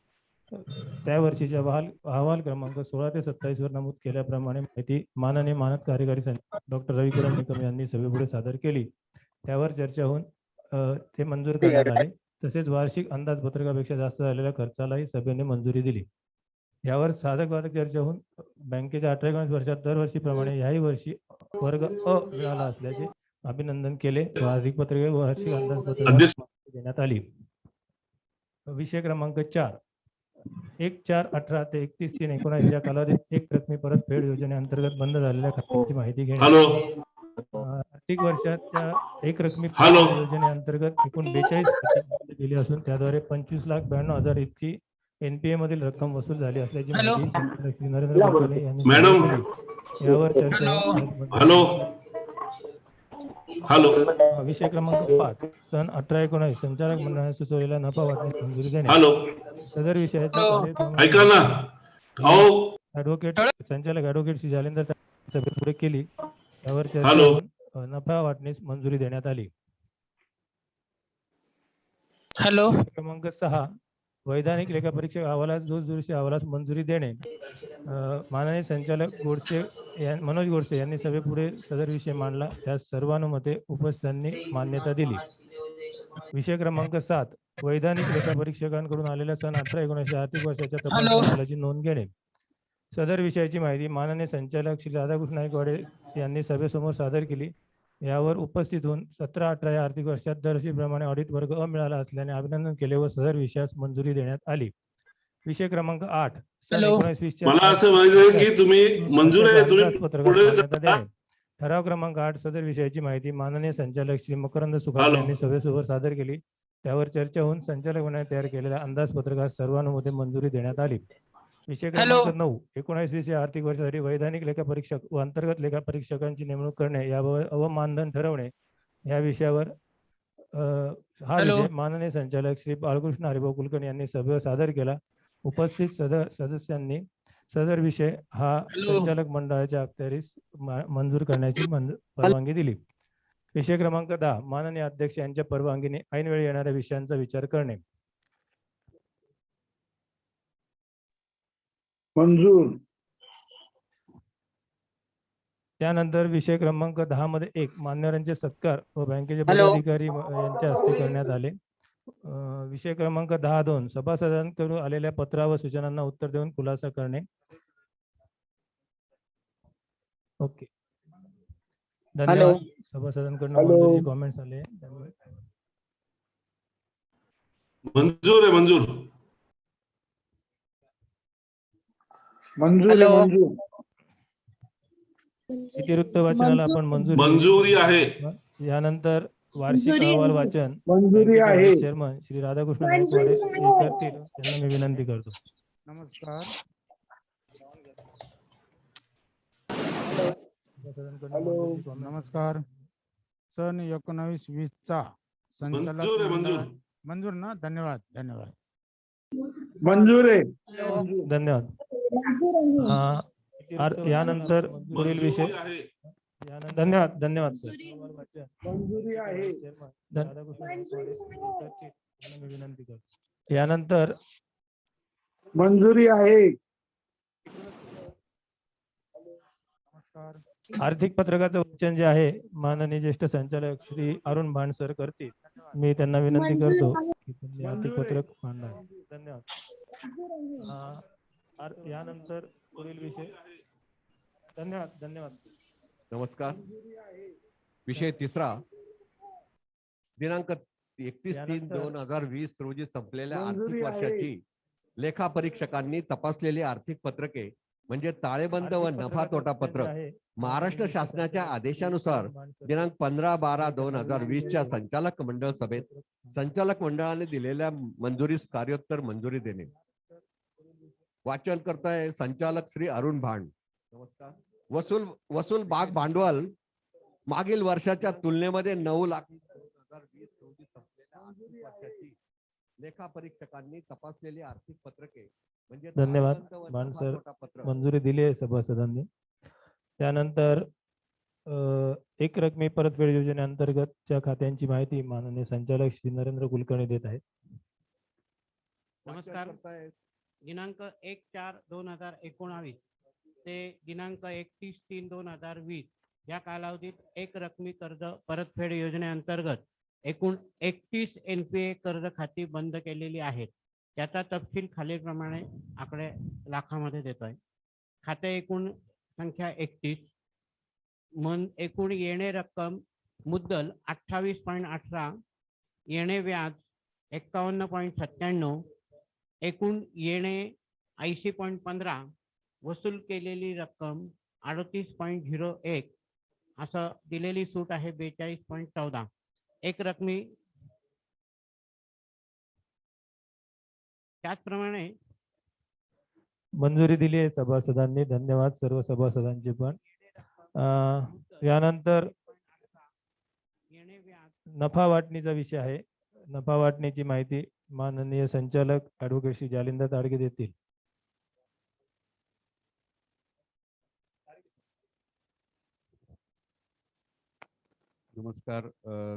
Speaker 2: त्या वर्षीच्या अहवाल क्रमांक 16 ते 27 वर नमूद केल्याप्रमाणे माहिती माननीय मानद कार्यकारी संचालक डॉक्टर रविकिरण निकम यांनी सभेपुढे सादर केली. त्यावर चर्चा होऊन ते मंजूर करण्यात आले. तसेच वार्षिक अंदाजपत्रकापेक्षा जास्त झालेल्या खर्चालाही सभेने मंजुरी दिली. यावर साधक बाधक चर्चा होऊन बँकेच्या 18-19 वर्षात दरवर्षीप्रमाणे याही वर्षी वर्ग अ मिळाला असल्याचे अभिनंदन केले व आर्थिक पत्रके व वार्षिक अंदाजपत्रक देण्यात आली. विषय क्रमांक 4 1/4/18 ते 31/3/19 या कालावधीत एक रकमी परतफेड योजनेअंतर्गत बंद झालेल्या खात्यांची माहिती घेण्यात आर्थिक वर्षाच्या एक रकमी परतफेड योजनेअंतर्गत एकूण 42 खाती दिली असून त्याद्वारे 25,92,000 इतकी एनपीए मधील रक्कम वसूल झाली असल्याची माहिती संचालक श्री नरेंद्र कुलकर्णी यांनी दिली. यावर चर्चा विषय क्रमांक 5 सन 18-19 संचालक मंडळाने सुचवलेल्या नफा वाटण्यास मंजुरी देणे. सदर विषयाच्या ऍडव्होकेट संचालक ऍडव्होकेट श्री जालिंदर सभेपुढे केली. त्यावर चर्चा नफा वाटण्यास मंजुरी देण्यात आली. क्रमांक 6 वैधानिक लेखापरीक्षक अहवालास दुरुस्ती अहवालास मंजुरी देणे. माननीय संचालक मनोज गोडसे यांनी सभेपुढे सदर विषय मांडला. त्यास सर्वानुमते उपस्थितांनी मान्यता दिली. विषय क्रमांक 7 वैधानिक लेखापरीक्षकांकडून आलेल्या सन 18-19 आर्थिक वर्षाच्या तपास अहवालाची नोंद घेणे. सदर विषयाची माहिती माननीय संचालक श्री राधाकृष्ण नाईकवाडे यांनी सभेसमोर सादर केली. यावर उपस्थित होऊन 17-18 या आर्थिक वर्षात दरवर्षीप्रमाणे ऑडिट वर्ग अ मिळाला असल्याने अभिनंदन केले व सदर विषयास मंजुरी देण्यात आली. विषय क्रमांक 8 सन 19-20
Speaker 10: मला असं म्हणायचं की तुम्ही मंजूर आहे, तुम्ही पुढे जा.
Speaker 2: ठराव क्रमांक 8 सदर विषयाची माहिती माननीय संचालक श्री मकरंद सुकाळे यांनी सभेसमोर सादर केली. त्यावर चर्चा होऊन संचालक मंडळाने तयार केलेल्या अंदाजपत्रकास सर्वानुमते मंजुरी देण्यात आली. विषय क्रमांक 9 19-20 या आर्थिक वर्षासाठी वैधानिक लेखापरीक्षक व अंतर्गत लेखापरीक्षकांची नेमणूक करणे याबाबत अवमानधन ठरवणे या विषयावर हा विषय माननीय संचालक श्री बाळकृष्ण हरिभाऊ कुलकर्णी यांनी सभेवर सादर केला. उपस्थित सदस्यांनी सदर विषय हा संचालक मंडळाच्या अखत्यारीस मंजूर करण्याची परवानगी दिली. विषय क्रमांक 10 माननीय अध्यक्ष यांच्या परवानगीने ऐनवेळी येणाऱ्या विषयांचा विचार करणे.
Speaker 1: मंजूर.
Speaker 2: त्यानंतर विषय क्रमांक 10 मध्ये 1 मान्यवरांचे सत्कार व बँकेचे पदाधिकारी यांच्या हस्ते करण्यात आले. विषय क्रमांक 10.2 सभासदांकडून आलेल्या पत्रा व सूचनांना उत्तर देऊन खुलासा करणे. ओके, धन्यवाद. सभासदांकडून कॉमेंट्स आले.
Speaker 10: मंजूर आहे, मंजूर.
Speaker 1: मंजूर.
Speaker 2: इतिवृत्त वाचनाला आपण
Speaker 10: मंजुरी आहे.
Speaker 2: यानंतर वार्षिक अहवाल वाचन
Speaker 1: मंजुरी आहे.
Speaker 2: चेअरमन श्री राधाकृष्ण नाईकवाडे करतील त्यांना मी विनंती करतो.
Speaker 1: नमस्कार. नमस्कार. सन 19-20 चा संचालक
Speaker 10: मंजूर आहे, मंजूर.
Speaker 1: मंजूर ना. धन्यवाद. धन्यवाद. मंजूर आहे.
Speaker 2: धन्यवाद. यानंतर पुढील विषय. धन्यवाद. धन्यवाद सर.
Speaker 1: मंजुरी आहे.
Speaker 2: विनंती करतो. यानंतर
Speaker 1: मंजुरी आहे.
Speaker 2: आर्थिक पत्रकाचं वाचन जे आहे माननीय ज्येष्ठ संचालक श्री अरुण भांड सर करतील. मी त्यांना विनंती करतो की त्यांनी आर्थिक पत्रक मांडा. धन्यवाद. यानंतर पुढील विषय. धन्यवाद. धन्यवाद.
Speaker 11: नमस्कार. विषय 3 दिनांक 31/3/2020 रोजी संपलेल्या आर्थिक वर्षाची लेखापरीक्षकांनी तपासलेली आर्थिक पत्रके म्हणजे ताळेबंद व नफा तोटा पत्रक महाराष्ट्र शासनाच्या आदेशानुसार दिनांक 15/12/2020 च्या संचालक मंडळ सभेत संचालक मंडळाने दिलेल्या मंजुरीस कार्योत्तर मंजुरी देणे. वाचन करताय संचालक श्री अरुण भांड. नमस्कार. वसूल भाग भांडवल मागील वर्षाच्या तुलनेमध्ये 9,20,20 रोजी संपलेल्या आर्थिक वर्षाची लेखापरीक्षकांनी तपासलेली आर्थिक पत्रके म्हणजे
Speaker 2: धन्यवाद.
Speaker 11: ताळेबंद व
Speaker 2: भांड
Speaker 11: नफा
Speaker 2: सर,
Speaker 11: तोटा पत्रक.
Speaker 2: मंजुरी दिली आहे सभासदांनी. त्यानंतर एक रकमी परतफेड योजनेअंतर्गतच्या खात्यांची माहिती माननीय संचालक श्री नरेंद्र कुलकर्णी देत आहेत.
Speaker 1: नमस्कार. दिनांक 1/4/2019 ते दिनांक 31/3/2020 या कालावधीत एक रकमी कर्ज परतफेड योजनेअंतर्गत एकूण 31 NPA कर्ज खाती बंद केलेली आहेत. त्याचा तपशील खालीलप्रमाणे आकडे लाखामध्ये देतोय. खाते एकूण संख्या 31, एकूण येणे रक्कम मुद्दल 28.18, येणे व्याज 51.97, एकूण येणे 80.15, वसूल केलेली रक्कम 38.01 असं दिलेली सूट आहे 42.14. एक रकमी त्याचप्रमाणे
Speaker 2: मंजुरी दिली आहे सभासदांनी. धन्यवाद सर्व सभासदांचे पण. यानंतर नफा वाटणीचा विषय आहे. नफा वाटणीची माहिती माननीय संचालक ऍडव्होकेट श्री जालिंदर ताडगे देतील.
Speaker 7: नमस्कार.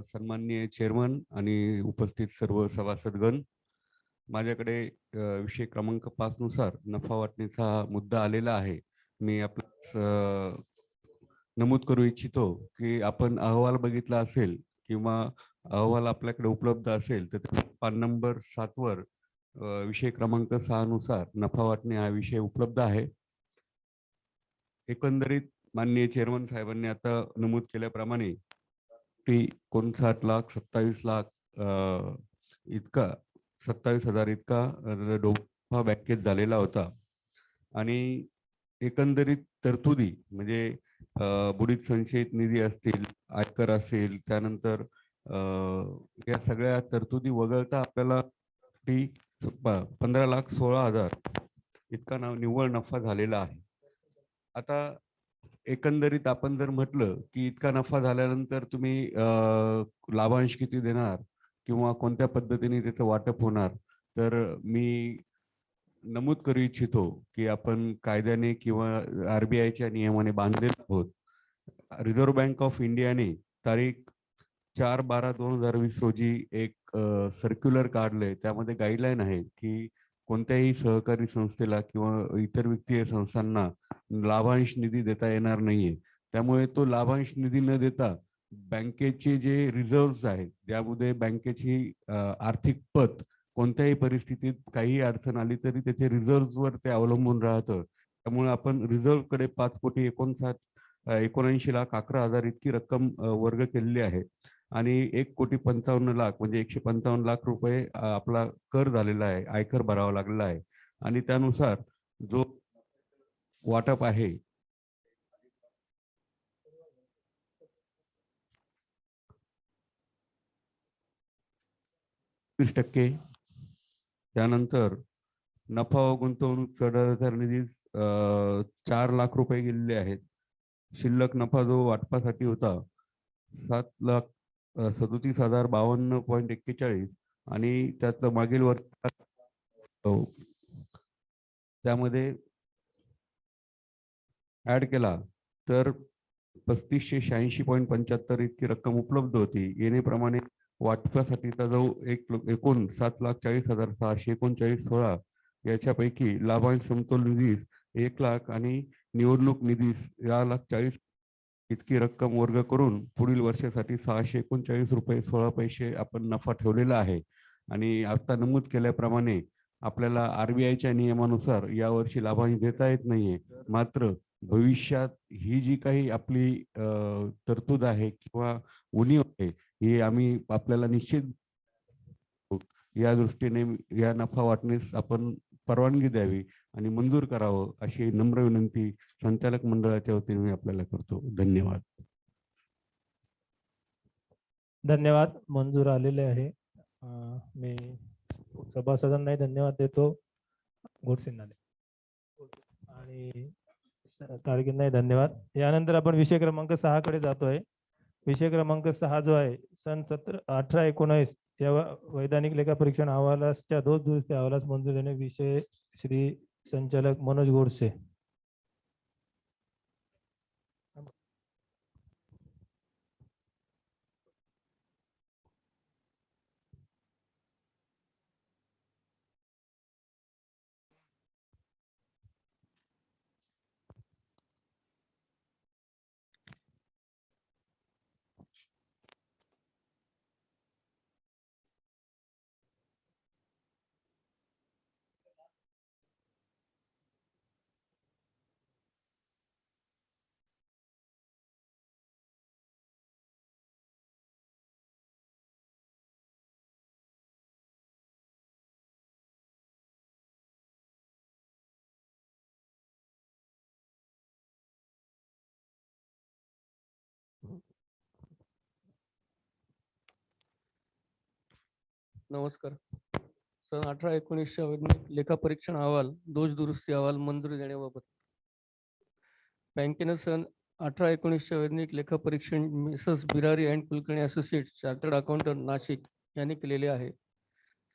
Speaker 7: सन्माननीय चेअरमन आणि उपस्थित सर्व सभासदगण, माझ्याकडे विषय क्रमांक 5 नुसार नफा वाटणीचा मुद्दा आलेला आहे. मी आपलं नमूद करू इच्छितो की आपण अहवाल बघितला असेल किंवा अहवाल आपल्याकडे उपलब्ध असेल तर पान नंबर 7 वर विषय क्रमांक 6 नुसार नफा वाटणी हा विषय उपलब्ध आहे. एकंदरीत माननीय चेअरमन साहेबांनी आता नमूद केल्याप्रमाणे 59,27,00,000 इतका 27,000 इतका नफा बँकेत झालेला होता. आणि एकंदरीत तरतुदी म्हणजे बुडीत संचयित निधी असतील, आयकर असेल, त्यानंतर या सगळ्या तरतुदी वगळता आपल्याला 15,16,000 इतका निव्वळ नफा झालेला आहे. आता एकंदरीत आपण जर म्हटलं की इतका नफा झाल्यानंतर तुम्ही लाभांश किती देणार किंवा कोणत्या पद्धतीने त्याचं वाटप होणार, तर मी नमूद करू इच्छितो की आपण कायद्याने किंवा RBIच्या नियमाने बांधलेले आहोत. रिझर्व्ह बँक ऑफ इंडियाने तारीख 4/12/2020 रोजी एक सर्क्युलर काढलंय. त्यामध्ये गाईडलाईन आहे की कोणत्याही सहकारी संस्थेला किंवा इतर वित्तीय संस्थांना लाभांश निधी देता येणार नाहीये. त्यामुळे तो लाभांश निधी न देता बँकेचे जे रिझर्व्ह आहेत त्यामध्ये बँकेची आर्थिक पत कोणत्याही परिस्थितीत काही अडचण आली तरी त्याचे रिझर्व्ह वर ते अवलंबून राहतं. त्यामुळे आपण रिझर्व्ह कडे 5,79,11,000 इतकी रक्कम वर्ग केलेली आहे. आणि 1,55,00,000 म्हणजे 155 लाख रुपये आपला कर झालेला आहे, आयकर भरावा लागलेला आहे. आणि त्यानुसार जो वाटप आहे %, त्यानंतर नफा व गुंतवणूक चढ निधी 4 लाख रुपये गेलेले आहेत. शिल्लक नफा जो वाटपासाठी होता 7,37,052.41 आणि त्याचं मागील वर्ष त्यामध्ये ऍड केला तर 3,586.75 इतकी रक्कम उपलब्ध होती. येणेप्रमाणे वाटपासाठीचा जो एकूण 7,40,639.16 याच्यापैकी लाभांश समतोल निधीस 1 लाख आणि निवडणूक निधीस 1,40,00,000 इतकी रक्कम वर्ग करून पुढील वर्षासाठी 639 रुपये 16 पैसे आपण नफा ठेवलेला आहे. आणि आता नमूद केल्याप्रमाणे आपल्याला RBIच्या नियमानुसार यावर्षी लाभांश देता येत नाहीये. मात्र भविष्यात ही जी काही आपली तरतूद आहे किंवा उणीव आहे ही आम्ही आपल्याला निश्चित या दृष्टीने या नफा वाटणीस आपण परवानगी द्यावी आणि मंजूर करावं अशी नम्र विनंती संचालक मंडळाच्या वतीने मी आपल्याला करतो. धन्यवाद.
Speaker 2: धन्यवाद. मंजूर आलेले आहे. मी सभासदांनाही धन्यवाद देतो. गोडसेंना आणि तारखेत नाही. धन्यवाद. यानंतर आपण विषय क्रमांक 6 कडे जातोय. विषय क्रमांक 6 जो आहे सन 18-19 या वैधानिक लेखा परीक्षण अहवालाच्या दोष दुरुस्ती अहवालास मंजूर देणे. विषय श्री संचालक मनोज गोडसे.
Speaker 12: नमस्कार. सन 18-19च्या वैधानिक लेखा परीक्षण अहवाल दोष दुरुस्ती अहवाल मंजुरी देण्याबाबत बँकेनं सन 18-19च्या वैधानिक लेखा परीक्षण Mrs Birari and Kulkarni associates chartered accountant Nashik यांनी केलेले आहे.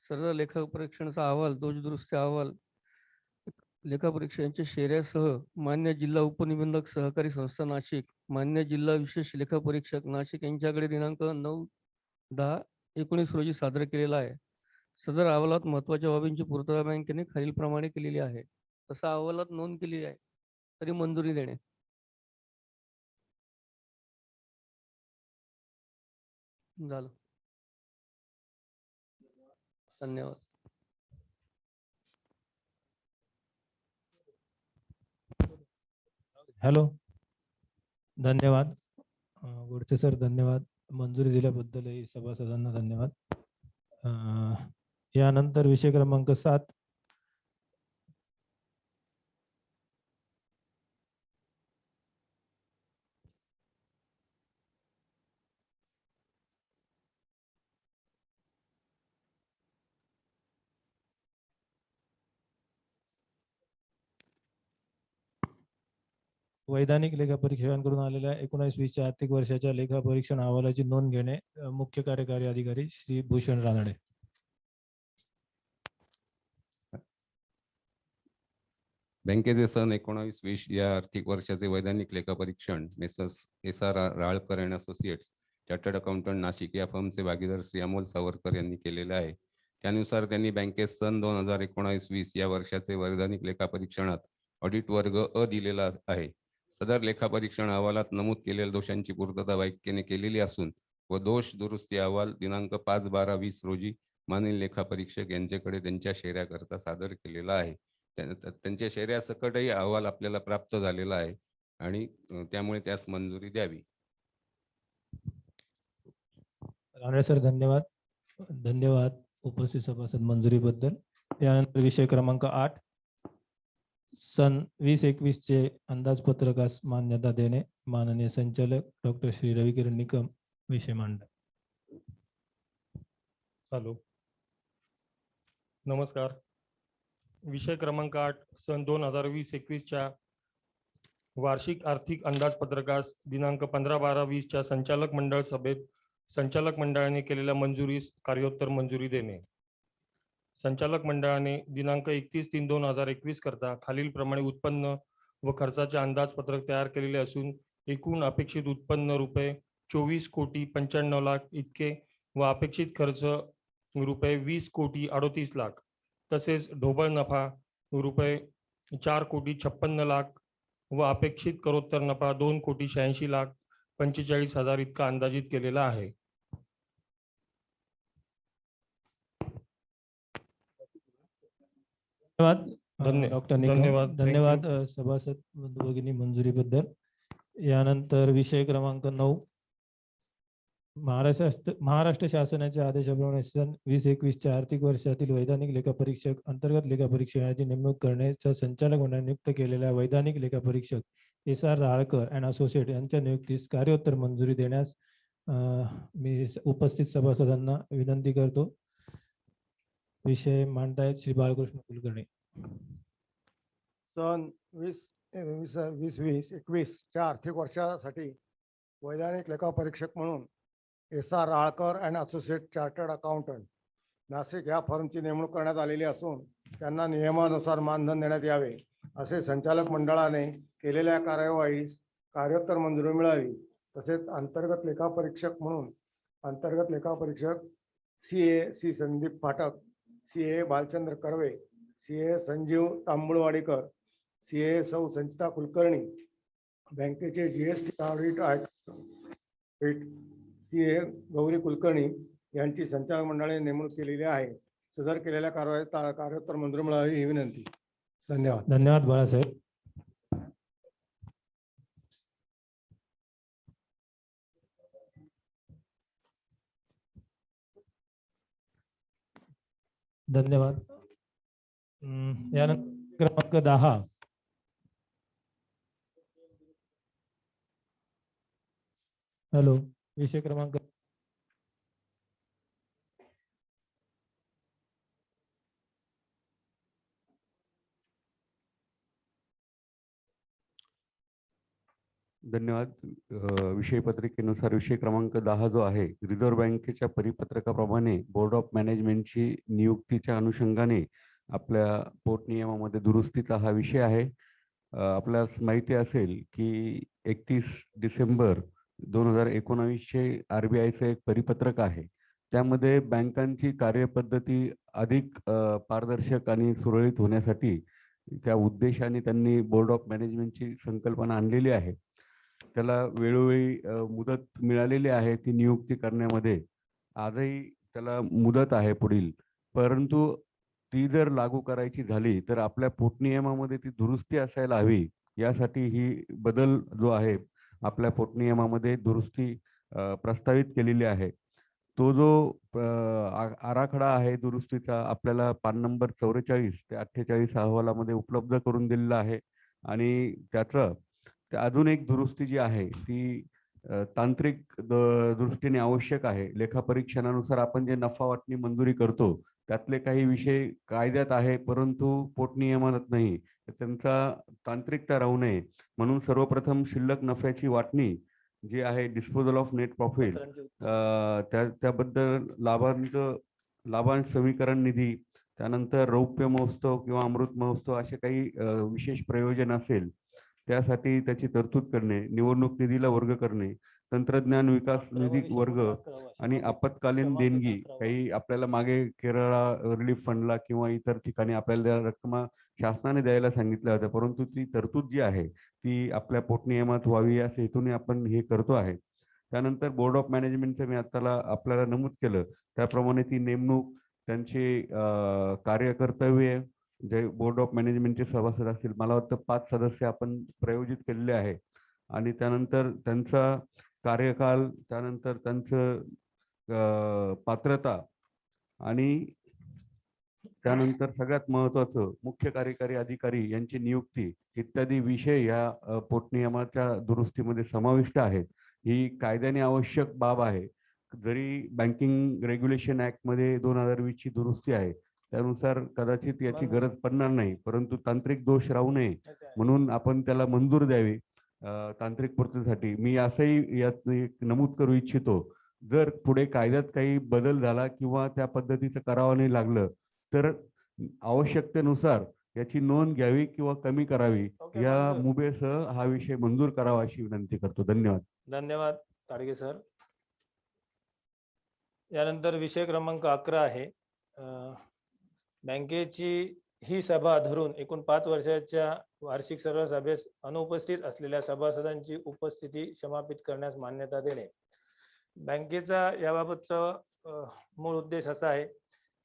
Speaker 12: सर्व लेखा परीक्षणाचा अहवाल दोष दुरुस्ती अहवाल लेखा परीक्षणांच्या शेऱ्यासह मान्य जिल्हा उपनिबंधक सहकारी संस्था नाशिक, मान्य जिल्हा विशेष लेखा परीक्षक नाशिक यांच्याकडे दिनांक 9/10/19 रोजी सादर केलेला आहे. सदर अहवालात महत्वाच्या बाबींची पूर्तता बँकेने खालीलप्रमाणे केलेली आहे. तसा अहवालात नोंद केली आहे तरी मंजुरी देणे. झालं. धन्यवाद.
Speaker 2: हॅलो. धन्यवाद. गोडसे सर धन्यवाद. मंजुरी दिल्याबद्दलही सभासदांना धन्यवाद. यानंतर विषय क्रमांक 7 वैधानिक लेखा परीक्षकांकडून आलेल्या 19-20 आर्थिक वर्षाच्या लेखा परीक्षण अहवालाची नोंद घेणे. मुख्य कार्यकारी अधिकारी श्री भूषण रानडे.
Speaker 7: बँकेचे सन 19-20 या आर्थिक वर्षाचे वैधानिक लेखा परीक्षण messrs SR Ralkar and associates chartered accountant Nashik या फर्मचे भागीदार श्री अमोल सावरकर यांनी केलेले आहे. त्यानुसार त्यांनी बँकेत सन 2019-20 या वर्षाचे वैधानिक लेखा परीक्षणात ऑडिट वर्ग अ दिलेला आहे. सदर लेखा परीक्षण अहवालात नमूद केलेल्या दोषांची पूर्तता बँकेने केलेली असून व दोष दुरुस्ती अहवाल दिनांक 5/12/20 रोजी माननीय लेखा परीक्षक यांच्याकडे त्यांच्या शेऱ्याकरता सादर केलेला आहे. त्यांच्या शेऱ्यासकटही अहवाल आपल्याला प्राप्त झालेला आहे आणि त्यामुळे त्यास मंजुरी द्यावी.
Speaker 2: रानडे सर धन्यवाद. धन्यवाद उपस्थित सभासद मंजुरीबद्दल. यानंतर विषय क्रमांक 8 सन 20-21 चे अंदाजपत्रकास मान्यता देणे. माननीय संचालक डॉक्टर श्री रविकिरण निकम विषय मांडा.
Speaker 13: हॅलो. नमस्कार. विषय क्रमांक 8 सन 2020-21 च्या वार्षिक आर्थिक अंदाजपत्रकास दिनांक 15/12/20 च्या संचालक मंडळ सभेत संचालक मंडळाने केलेल्या मंजुरीस कार्योत्तर मंजुरी देणे. संचालक मंडळाने दिनांक 31/3/2021 करता खालीलप्रमाणे उत्पन्न व खर्चाचे अंदाजपत्रक तयार केलेले असून एकूण अपेक्षित उत्पन्न रुपये 24,95,00,000 इतके व अपेक्षित खर्च रुपये 20,38,00,000 तसेच ढोबळ नफा रुपये 4,56,00,000 व अपेक्षित करोत्तर नफा 2,86,45,000 इतका अंदाजित केलेला आहे.
Speaker 2: धन्यवाद डॉक्टर निकम. धन्यवाद सभासद बंधू भगिनी मंजुरीबद्दल. यानंतर विषय क्रमांक 9 महाराष्ट्र शासनाच्या आदेशाप्रमाणे सन 20-21 च्या आर्थिक वर्षातील वैधानिक लेखा परीक्षक अंतर्गत लेखा परीक्षकाची नेमणूक करण्याच्या संचालक मंडळाने नियुक्त केलेल्या वैधानिक लेखा परीक्षक SR राळकर अँड असोसिएट यांच्या नियुक्तीस कार्योत्तर मंजुरी देण्यास मी उपस्थित सभासदांना विनंती करतो. विषय मांडतायत श्री बाळकृष्ण कुलकर्णी.
Speaker 1: सन 2020-21 आर्थिक वर्षासाठी वैधानिक लेखापरीक्षक म्हणून SR Ralkar and associate chartered accountant Nashik या फर्मची नेमणूक करण्यात आलेली असून त्यांना नियमानुसार मानधन देण्यात यावे असे संचालक मंडळाने केलेल्या कार्यवाहीस कार्योत्तर मंजुरी मिळावी. तसेच अंतर्गत लेखापरीक्षक म्हणून अंतर्गत लेखापरीक्षक CA श्री संदीप फाटक, CA Bhalchandra Karve, CA Sanjeev तांबुळवाडीकर, CA सौ संचिता कुलकर्णी, बँकेचे GST audit CA Gauri Kulkarni यांची संचालक मंडळाने नेमणूक केलेली आहे. सदर केलेल्या कारवाईत कार्योत्तर मंजुरी मिळावी ही विनंती. धन्यवाद.
Speaker 2: धन्यवाद बाळासाहेब. धन्यवाद. यानंतर क्रमांक 10 हॅलो विषय क्रमांक
Speaker 7: धन्यवाद. विषय पत्रिकेनुसार विषय क्रमांक 10 जो आहे, रिझर्व्ह बँकेच्या परिपत्रकाप्रमाणे बोर्ड ऑफ मॅनेजमेंटची नियुक्तीच्या अनुषंगाने आपल्या पोटनियमामध्ये दुरुस्तीचा हा विषय आहे. आपल्यास माहिती असेल की 31 डिसेंबर 2019 RBIचं एक परिपत्रक आहे. त्यामध्ये बँकांची कार्यपद्धती अधिक पारदर्शक आणि सुरळीत होण्यासाठी त्या उद्देशाने त्यांनी बोर्ड ऑफ मॅनेजमेंटची संकल्पना आणलेली आहे. त्याला वेळोवेळी मुदत मिळालेली आहे ती नियुक्ती करण्यामध्ये. आजही त्याला मुदत आहे पुढील, परंतु ती जर लागू करायची झाली तर आपल्या पोटनियमामध्ये ती दुरुस्ती असायला हवी. यासाठी ही बदल जो आहे आपल्या पोटनियमामध्ये दुरुस्ती प्रस्तावित केलेली आहे. तो जो आराखडा आहे दुरुस्तीचा आपल्याला पान नंबर 44 ते 48 अहवालामध्ये उपलब्ध करून दिलेला आहे. आणि त्याचं अजून एक दुरुस्ती जी आहे ती तांत्रिक दृष्टीने आवश्यक आहे. लेखापरीक्षणानुसार आपण जे नफा वाटणी मंजुरी करतो त्यातले काही विषय कायद्यात आहे परंतु पोटनियमात नाही. त्यांचा तांत्रिकता राहू नये म्हणून सर्वप्रथम शिल्लक नफ्याची वाटणी जी आहे डिस्पोजल ऑफ नेट प्रॉफिट त्याबद्दल लाभांश समीकरण निधी, त्यानंतर रौप्य महोत्सव किंवा अमृत महोत्सव असे काही विशेष प्रयोजन असेल त्यासाठी त्याची तरतूद करणे, निवडणूक निधीला वर्ग करणे, तंत्रज्ञान विकास निधी वर्ग आणि आपत्कालीन देणगी. काही आपल्याला मागे केरळा रिलीफ फंडला किंवा इतर ठिकाणी आपल्याला रक्कम शासनाने द्यायला सांगितल्या होत्या परंतु ती तरतूद जी आहे ती आपल्या पोटनियमात व्हावी या हेतूने आपण हे करतो आहे. त्यानंतर बोर्ड ऑफ मॅनेजमेंटचं मी आता आपल्याला नमूद केलं त्याप्रमाणे ती नेमणूक, त्यांचे कार्यकर्तव्य, जे बोर्ड ऑफ मॅनेजमेंटचे सभासद असतील मला वाटतं 5 सदस्य आपण प्रयोजित केलेले आहे. आणि त्यानंतर त्यांचा कार्यकाल, त्यानंतर त्यांचं पात्रता आणि त्यानंतर सगळ्यात महत्त्वाचं मुख्य कार्यकारी अधिकारी यांची नियुक्ती इत्यादी विषय या पोटनियमाच्या दुरुस्तीमध्ये समाविष्ट आहेत. ही कायद्याने आवश्यक बाब आहे. जरी बँकिंग रेग्युलेशन ऍक्टमध्ये 2020 ची दुरुस्ती आहे त्यानुसार कदाचित याची गरज पडणार नाही परंतु तांत्रिक दोष राहू नये म्हणून आपण त्याला मंजूर द्यावी तांत्रिक पूर्तीसाठी. मी असंही यात नमूद करू इच्छितो जर पुढे कायद्यात काही बदल झाला किंवा त्या पद्धतीचं करावं नाही लागलं तर आवश्यकतेनुसार याची नोंद घ्यावी किंवा कमी करावी या मुभेसह हा विषय मंजूर करावा अशी विनंती करतो. धन्यवाद.
Speaker 2: धन्यवाद ताडगे सर. यानंतर विषय क्रमांक 11 आहे. बँकेची ही सभा धरून एकूण 5 वर्षाच्या वार्षिक सर्व सभेस अनुपस्थित असलेल्या सभासदांची उपस्थिती समापित करण्यास मान्यता देणे. बँकेचा याबाबतचा मूळ उद्देश असा आहे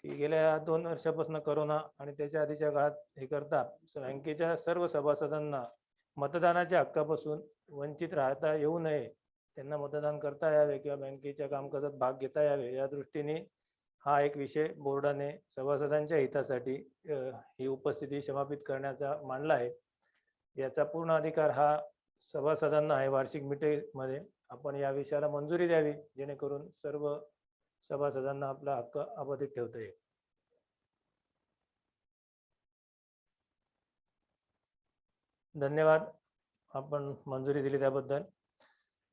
Speaker 2: की गेल्या 2 वर्षापासून करोना आणि त्याच्या आधीच्या काळात हे करता बँकेच्या सर्व सभासदांना मतदानाच्या हक्कापासून वंचित राहता येऊ नये, त्यांना मतदान करता यावे किंवा बँकेच्या कामकाजात भाग घेता यावे या दृष्टीने हा एक विषय बोर्डाने सभासदांच्या हितासाठी ही उपस्थिती समापित करण्याचा मांडला आहे. याचा पूर्ण अधिकार हा सभासदांना आहे. वार्षिक मीटिंगमध्ये आपण या विषयाला मंजुरी द्यावी जेणेकरून सर्व सभासदांना आपला हक्क अबाधित ठेवता येईल. धन्यवाद. आपण मंजुरी दिली त्याबद्दल.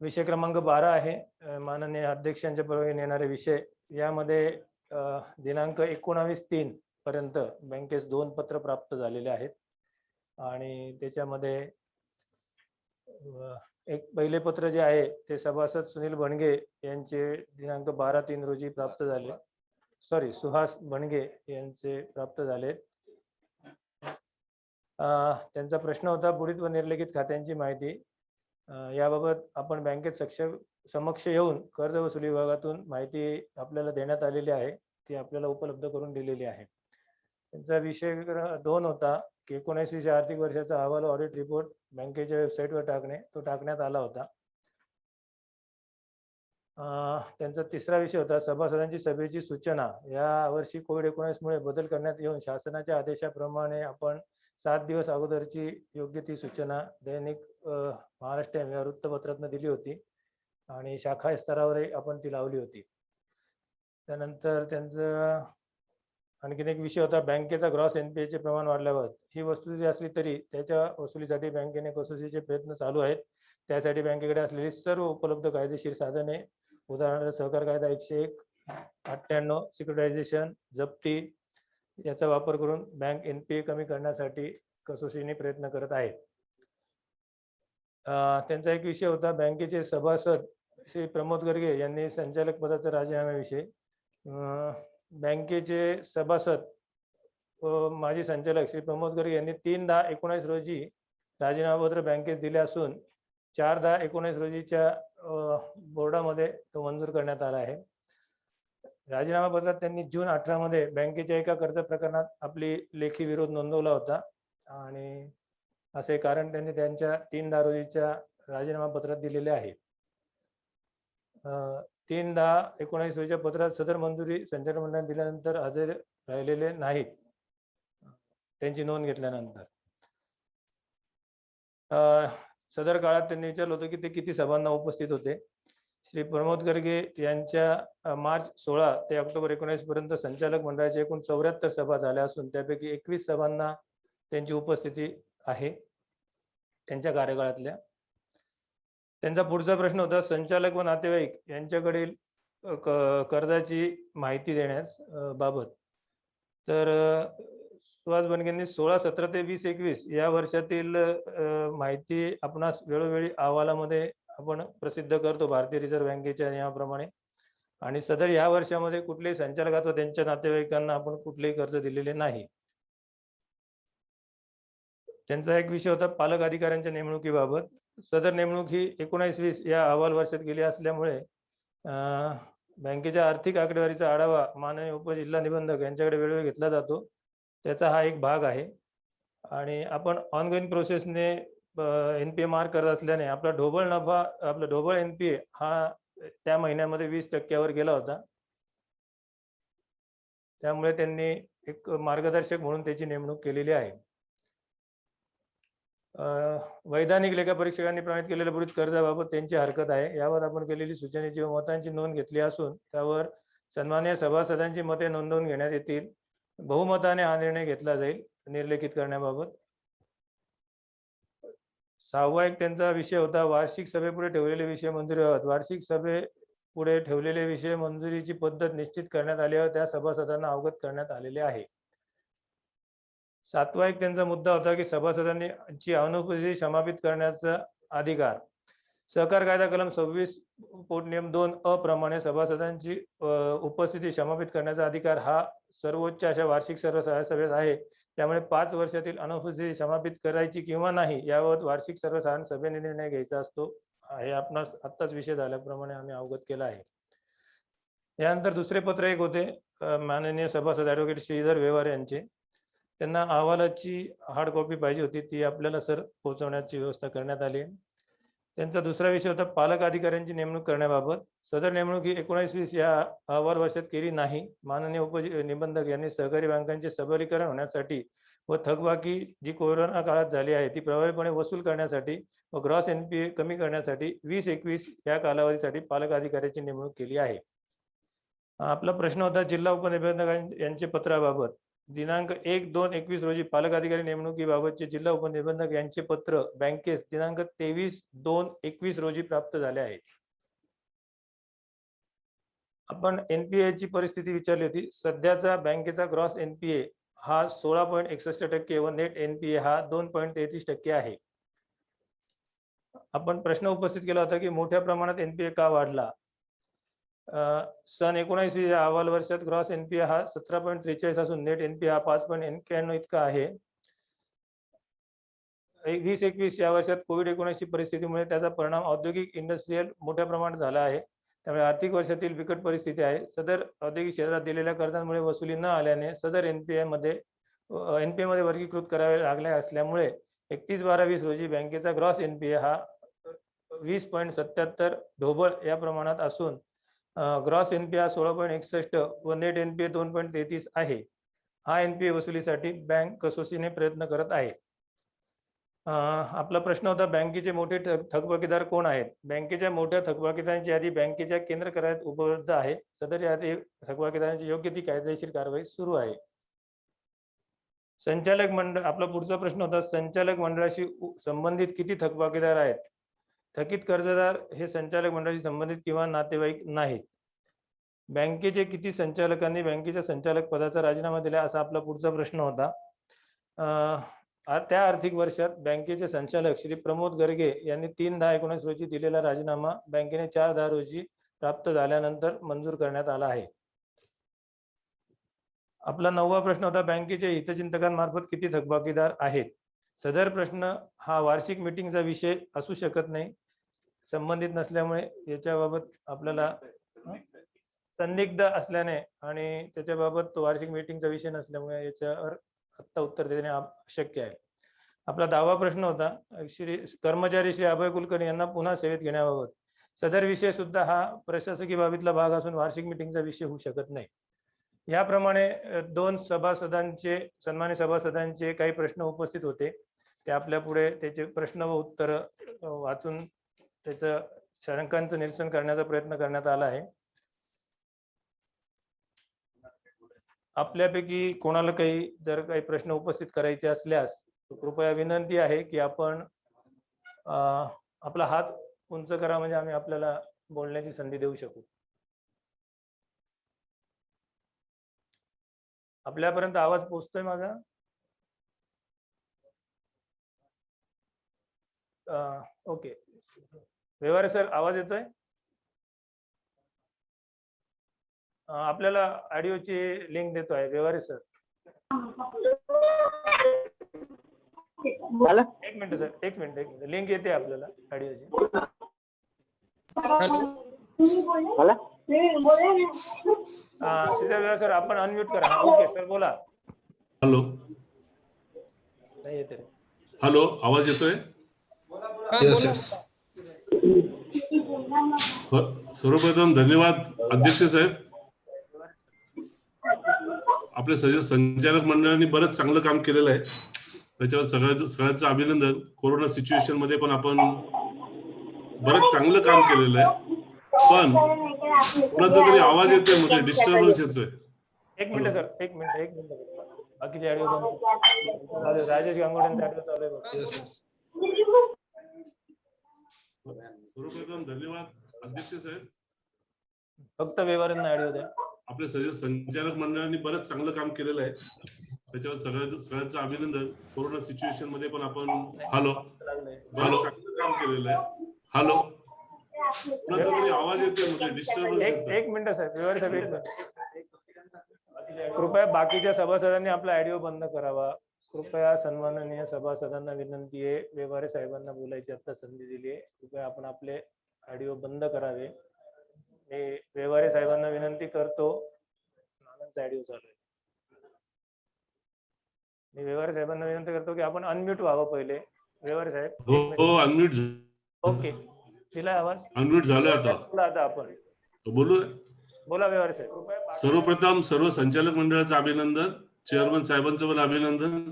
Speaker 2: विषय क्रमांक 12 आहे माननीय अध्यक्षांच्या परवानगीने येणारे विषय. यामध्ये दिनांक 19/3 पर्यंत बँकेस 2 पत्र प्राप्त झालेले आहेत आणि त्याच्यामध्ये एक पहिले पत्र जे आहे ते सभासद सुनील भणगे यांचे दिनांक 12/3 रोजी प्राप्त झाले. सुहास भणगे यांचे प्राप्त झाले. त्यांचा प्रश्न होता बुडीत व निर्लेखित खात्यांची माहिती. याबाबत आपण बँकेत समक्ष येऊन कर्ज वसुली विभागातून माहिती आपल्याला देण्यात आलेली आहे, ती आपल्याला उपलब्ध करून दिलेली आहे. त्यांचा विषय 2 होता की 19 आर्थिक वर्षाचा अहवाल ऑडिट रिपोर्ट बँकेच्या वेबसाईटवर तो टाकण्यात आला होता. त्यांचा 3रा विषय होता सभासदांची सभेची सूचना. या वर्षी कोविड-19 मुळे बदल करण्यात येऊन शासनाच्या आदेशाप्रमाणे आपण 7 दिवस अगोदरची योग्य ती सूचना दैनिक महाराष्ट्र या वृत्तपत्रातून दिली होती आणि शाखा स्तरावरही आपण ती लावली होती. त्यानंतर त्यांचा आणखीन एक विषय होता बँकेचा ग्रॉस NPA चे प्रमाण वाढल्यावर ही वस्तुस्थिती असली तरी त्याच्या वसुलीसाठी बँकेने कसोशीचे प्रयत्न चालू आहेत. त्यासाठी बँकेकडे असलेली सर्व उपलब्ध कायदेशीर साधने, उदाहरणार्थ सहकार कायदा 101, 98, सिक्युरिटायझेशन, जप्ती याचा वापर करून बँक NPA कमी करण्यासाठी कसोशीने प्रयत्न करत आहे. त्यांचा एक विषय होता बँकेचे सभासद श्री प्रमोद गर्गे यांनी संचालक पदाचा राजीनाम्याविषयी. बँकेचे सभासद व माजी संचालक श्री प्रमोद गर्गे यांनी 3/10/19 रोजी राजीनामापत्र बँकेत दिले असून 4/10/19 रोजीच्या बोर्डामध्ये तो मंजूर करण्यात आला आहे. राजीनामा पत्रात त्यांनी जून 18 मध्ये बँकेच्या एका कर्ज प्रकरणात आपली लेखी विरोध नोंदवला होता आणि असे कारण त्यांनी त्यांच्या 3/10 रोजीच्या राजीनामा पत्रात दिलेले आहे. 3/10/19 रोजीच्या पत्रात सदर मंजुरी संचालक मंडळाने दिल्यानंतर हजर राहिलेले नाहीत, त्यांची नोंद घेतल्यानंतर. सदर काळात त्यांनी विचारलं होतं की ते किती सभांना उपस्थित होते. श्री प्रमोद गर्गे यांच्या मार्च 16 ते ऑक्टोबर 19 पर्यंत संचालक मंडळाच्या एकूण 74 सभा झाल्या असून त्यापैकी 21 सभांना त्यांची उपस्थिती आहे त्यांच्या कार्यकाळातल्या. त्यांचा पुढचा प्रश्न होता संचालक व नातेवाईक यांच्याकडील कर्जाची माहिती देण्यास बाबत. तर सुहास भणगेंनी 16/17 ते 20/21 या वर्षातील माहिती आपणास वेळोवेळी अहवालामध्ये आपण प्रसिद्ध करतो भारतीय रिझर्व्ह बँकेच्या नियमाप्रमाणे. आणि सदर या वर्षामध्ये कुठलेही संचालक अथवा त्यांच्या नातेवाईकांना आपण कुठलेही कर्ज दिलेले नाही. त्यांचा एक विषय होता पालक अधिकाऱ्यांच्या नेमणुकीबाबत. सदर नेमणूक ही 19-20 या अहवाल वर्षात गेली असल्यामुळे बँकेच्या आर्थिक आकडेवारीचा आढावा माननीय उपजिल्हा निबंधक यांच्याकडे वेळोवेळी घेतला जातो, त्याचा हा एक भाग आहे. आणि आपण ऑनगोईंग प्रोसेसने NPA मार्क करत असल्याने आपला ढोबळ NPA हा त्या महिन्यामध्ये 20% गेला होता. त्यामुळे त्यांनी एक मार्गदर्शक म्हणून त्याची नेमणूक केलेली आहे. वैधानिक लेखापरीक्षकांनी प्रमाणित केलेल्या बुडीत कर्जाबाबत त्यांची हरकत आहे. यावर आपण केलेली सूचनेची व मतांची नोंद घेतली असून त्यावर सन्माननीय सभासदांची मते नोंदवून घेण्यात येतील. बहुमताने हा निर्णय घेतला जाईल निर्लेखित करण्याबाबत. 6वा एक त्यांचा विषय होता वार्षिक सभेपुढे ठेवलेले विषय मंजुरीबाबत. वार्षिक सभेपुढे ठेवलेले विषय मंजुरीची पद्धत निश्चित करण्यात आल्यावर त्या सभासदांना अवगत करण्यात आलेले आहे. 7वा एक त्यांचा मुद्दा होता की सभासदांची अनुपस्थिती समापित करण्याचा अधिकार. सहकार कायदा कलम 26 पोटनियम 2 प्रमाणे सभासदांची उपस्थिती समापित करण्याचा अधिकार हा सर्वोच्च अशा वार्षिक सर्वसाधारण सभेत आहे. त्यामुळे 5 वर्षातील अनुपस्थिती समापित करायची किंवा नाही याबाबत वार्षिक सर्वसाधारण सभेने निर्णय घ्यायचा असतो. हे आपणास आत्ताच विषय झाल्याप्रमाणे आम्ही अवगत केला आहे. यानंतर दुसरे पत्र एक होते माननीय सभासद ॲडव्होकेट श्रीधर व्यवहार यांचे. त्यांना अहवालाची हार्ड कॉपी पाहिजे होती, ती आपल्याला सर पोहोचवण्याची व्यवस्था करण्यात आली. त्यांचा दुसरा विषय होता पालक अधिकाऱ्यांची नेमणूक करण्याबाबत. सदर नेमणूक ही 19-20 या अहवाल वर्षात केली नाही. माननीय निबंधक यांनी सहकारी बँकांचे सबलीकरण होण्यासाठी व थकबाकी जी कोरोना काळात झाली आहे ती प्रभावीपणे वसूल करण्यासाठी व ग्रॉस NPA कमी करण्यासाठी 20-21 या कालावधीसाठी पालक अधिकाऱ्याची नेमणूक केली आहे. आपला प्रश्न होता जिल्हा उपनिबंधक यांचे पत्राबाबत. दिनांक 1/2/21 रोजी पालक अधिकारी नेमणुकीबाबतचे जिल्हा उपनिबंधक यांचे पत्र बँकेस दिनांक 23/2/21 रोजी प्राप्त झाले आहे. आपण एनपीए ची परिस्थिती विचारली होती. सध्याचा बँकेचा ग्रॉस एनपीए हा 16.61% व नेट एनपीए हा 2.33% आहे. आपण प्रश्न उपस्थित केला होता की मोठ्या प्रमाणात एनपीए का वाढला. सन 19 या अहवाल वर्षात ग्रॉस एनपीए हा 17.43 असून नेट एनपीए हा 5.91 इतका आहे. 2021 या वर्षात कोविड-19 ची परिस्थितीमुळे त्याचा परिणाम औद्योगिक इंडस्ट्रीयल मोठ्या प्रमाणात झाला आहे. त्यामुळे आर्थिक वर्षातील बिकट परिस्थिती आहे. सदर औद्योगिक क्षेत्रात दिलेल्या कर्जांमुळे वसुली न आल्याने सदर एनपीए मध्ये वर्गीकृत करावे लागले असल्यामुळे 31/12/20 रोजी बँकेचा ग्रॉस एनपीए हा 20.77 ढोबळ या प्रमाणात असून ग्रॉस एनपीए हा 16.61 व नेट एनपीए 2.33 आहे. हा एनपीए वसुलीसाठी बँक कसोशीने प्रयत्न करत आहे. आपला प्रश्न होता बँकेचे मोठे थकबाकीदार कोण आहेत. बँकेच्या मोठ्या थकबाकीदारांची यादी बँकेच्या केंद्र कार्यालयात उपलब्ध आहे. सदर यादी थकबाकीदारांची योग्य ती कायदेशीर कारवाई सुरू आहे. संचालक मंडळ, आपला पुढचा प्रश्न होता संचालक मंडळाशी संबंधित किती थकबाकीदार आहेत. थकीत कर्जदार हे संचालक मंडळाशी संबंधित किंवा नातेवाईक नाहीत. बँकेचे किती संचालकांनी बँकेच्या संचालक पदाचा राजीनामा दिला असा आपला पुढचा प्रश्न होता. त्या आर्थिक वर्षात बँकेचे संचालक श्री प्रमोद गर्गे यांनी 3/10/19 रोजी दिलेला राजीनामा बँकेने 4/10 रोजी प्राप्त झाल्यानंतर मंजूर करण्यात आला आहे. आपला 9वा प्रश्न होता बँकेचे हितचिंतकांमार्फत किती थकबाकीदार आहेत. सदर प्रश्न हा वार्षिक मीटिंगचा विषय असू शकत नाही, संबंधित नसल्यामुळे याच्याबाबत आपल्याला संदिग्ध असल्याने आणि त्याच्याबाबत तो वार्षिक मीटिंगचा विषय नसल्यामुळे याच्यावर आत्ता उत्तर देणे शक्य आहे. आपला 10वा प्रश्न होता कर्मचारी श्री अभय कुलकर्णी यांना पुन्हा सेवेत घेण्याबाबत. सदर विषय सुद्धा हा प्रशासकीय बाबीतला भाग असून वार्षिक मीटिंगचा विषय होऊ शकत नाही. याप्रमाणे 2 सभासदांचे सन्मान्य सभासदांचे काही प्रश्न उपस्थित होते. ते आपल्या पुढे त्याचे प्रश्न व उत्तर वाचून त्याचं शंकांचं निरसन करण्याचा प्रयत्न करण्यात आला आहे. आपल्यापैकी कोणाला जर काही प्रश्न उपस्थित करायचे असल्यास कृपया विनंती आहे की आपण आपला हात उंच करा, म्हणजे आम्ही आपल्याला बोलण्याची संधी देऊ शकू. आपल्यापर्यंत आवाज पोहोचतोय माझा? ओके. व्यवहारे सर आवाज येतोय? आपल्याला ऑडिओची लिंक देतोय व्यवहारे सर. एक मिनिट सर, एक मिनिट लिंक येते आपल्याला ऑडिओची. व्यवहार सर आपण अनम्यूट करा. ओके सर बोला.
Speaker 10: हॅलो
Speaker 2: नाही येते.
Speaker 10: हॅलो, आवाज येतोय?
Speaker 6: Yes yes.
Speaker 10: सर्वप्रथम धन्यवाद अध्यक्ष साहेब. आपल्या संचालक मंडळाने बरंच चांगलं काम केलेलं आहे, त्याच्यावर सगळ्यांचं अभिनंदन. कोरोना सिच्युएशन मध्ये पण आपण बरंच चांगलं काम केलेलं आहे. पण कोणाचा तरी आवाज येतोय, मध्ये डिस्टर्बन्स येतोय.
Speaker 2: एक मिनिट सर, एक मिनिट बाकीचे ऑडिओ राजेश गांगोड्यांचा ऑडिओ चालू आहे.
Speaker 10: सर्वप्रथम धन्यवाद अध्यक्ष साहेब.
Speaker 2: फक्त व्यवहारांना ऑडिओ द्या.
Speaker 10: आपल्या संचालक मंडळाने बरंच चांगलं काम केलेलं आहे, त्याच्यावर सगळ्यांचं अभिनंदन. कोरोना सिच्युएशन मध्ये पण आपण चांगलं काम केलेलं आहे. हॅलो, कोणाचा तरी आवाज येतोय, मध्ये डिस्टर्बन्स येतोय.
Speaker 2: एक मिनिट साहेब, व्यवहार साहेब कृपया बाकीच्या सभासदांनी आपला ऑडिओ बंद करावा. कृपया सन्माननीय सभासदांना विनंती आहे, व्यवहारे साहेबांना बोलायची आता संधी दिली आहे, कृपया आपण आपले ऑडिओ बंद करावे. मी व्यवहारे साहेबांना विनंती करतो. नानांचा ऑडिओ चालू आहे. मी व्यवहारे साहेबांना विनंती करतो की आपण अनम्यूट व्हावं पहिले. व्यवहारे साहेब
Speaker 10: हो अनम्यूट.
Speaker 2: ओके, तिला आवाज
Speaker 10: अनम्यूट झालं आता
Speaker 2: आपण
Speaker 10: बोलू.
Speaker 2: बोला व्यवहारे साहेब.
Speaker 10: सर्वप्रथम सर्व संचालक मंडळाचं अभिनंदन, चेअरमन साहेबांचं पण अभिनंदन.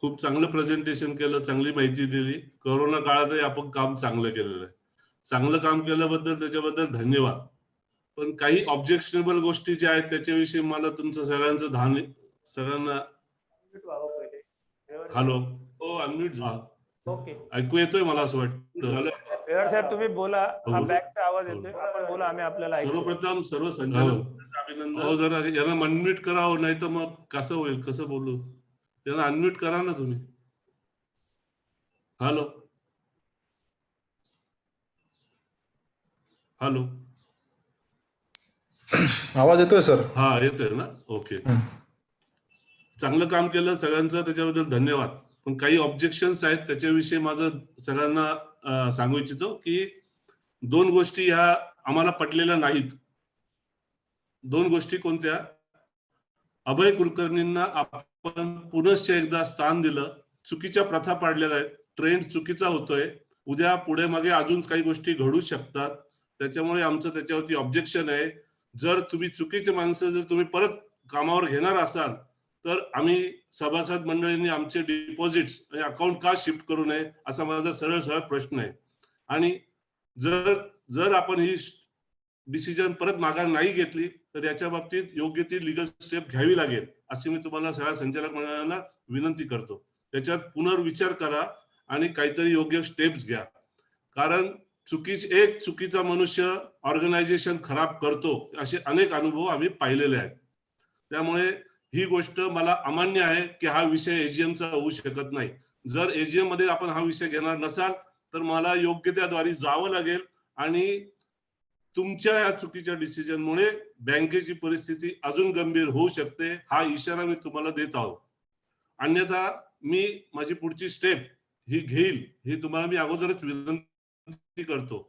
Speaker 10: खूप चांगलं प्रेझेंटेशन केलं, चांगली माहिती दिली. कोरोना काळातही आपण काम चांगलं केलेलं आहे. चांगलं काम केल्याबद्दल त्याच्याबद्दल धन्यवाद. पण काही ऑब्जेक्शनेबल गोष्टी ज्या आहेत त्याच्याविषयी मला तुमचं सगळ्यांचं सगळ्यांना
Speaker 2: पहिले
Speaker 10: हॅलो. हो, अनम्यूट झाला.
Speaker 2: ओके.
Speaker 10: ऐकू येतोय मला असं वाटतं.
Speaker 2: रेवाड साहेब तुम्ही बोला. हा
Speaker 10: बोला.
Speaker 2: बॅकचा आवाज येतोय. आपण बोला, आम्ही आपल्याला ऐकू.
Speaker 10: सर्वप्रथम सर्व संचालकांचं अभिनंदन. हो, जरा यांना अनम्यूट करावं, नाही तर मग कसं होईल, कसं बोलू. यांना अनम्यूट करा ना तुम्ही. Hello hello.
Speaker 6: आवाज येतोय सर?
Speaker 10: हा, येतोय ना. ओके. चांगलं काम केलं सगळ्यांचं, त्याच्याबद्दल धन्यवाद. पण काही ऑब्जेक्शन्स आहेत, त्याच्याविषयी माझं सगळ्यांना सांगू इच्छितो की 2 गोष्टी ह्या आम्हाला पटलेल्या नाहीत. 2 गोष्टी कोणत्या? अभय कुलकर्णींना आपण पुनश्च एकदा स्थान दिलं. चुकीच्या प्रथा पाडलेल्या आहेत. ट्रेंड चुकीचा होतोय. उद्या पुढे मागे अजून काही गोष्टी घडू शकतात. त्याच्यामुळे आमचं त्याच्यावरती ऑब्जेक्शन आहे. जर तुम्ही चुकीचे माणसं जर तुम्ही परत कामावर घेणार असाल, तर आम्ही सभासद मंडळींनी आमचे डिपॉझिट्स आणि अकाउंट का शिफ्ट करू नये, असा माझा सरळ सरळ प्रश्न आहे. आणि जर आपण ही डिसिजन परत माघार नाही घेतली, तर याच्या बाबतीत योग्य ती लिगल स्टेप घ्यावी लागेल, अशी मी तुम्हाला सगळ्या संचालक मंडळांना विनंती करतो. त्याच्यात पुनर्विचार करा आणि काहीतरी योग्य स्टेप्स घ्या. कारण चुकीचा मनुष्य ऑर्गनायझेशन खराब करतो, असे अनेक अनुभव आम्ही पाहिलेले आहेत. त्यामुळे ही गोष्ट मला अमान्य आहे की हा विषय एजीएमचा होऊ शकत नाही. जर एजीएम मध्ये आपण हा विषय घेणार नसाल, तर मला योग्य त्याद्वारे जावं लागेल आणि तुमच्या या चुकीच्या डिसिजनमुळे बँकेची परिस्थिती अजून गंभीर होऊ शकते. हा इशारा मी तुम्हाला देत आहोत. अन्यथा मी माझी पुढची स्टेप ही घेईल, ही तुम्हाला मी अगोदरच विनंती करतो.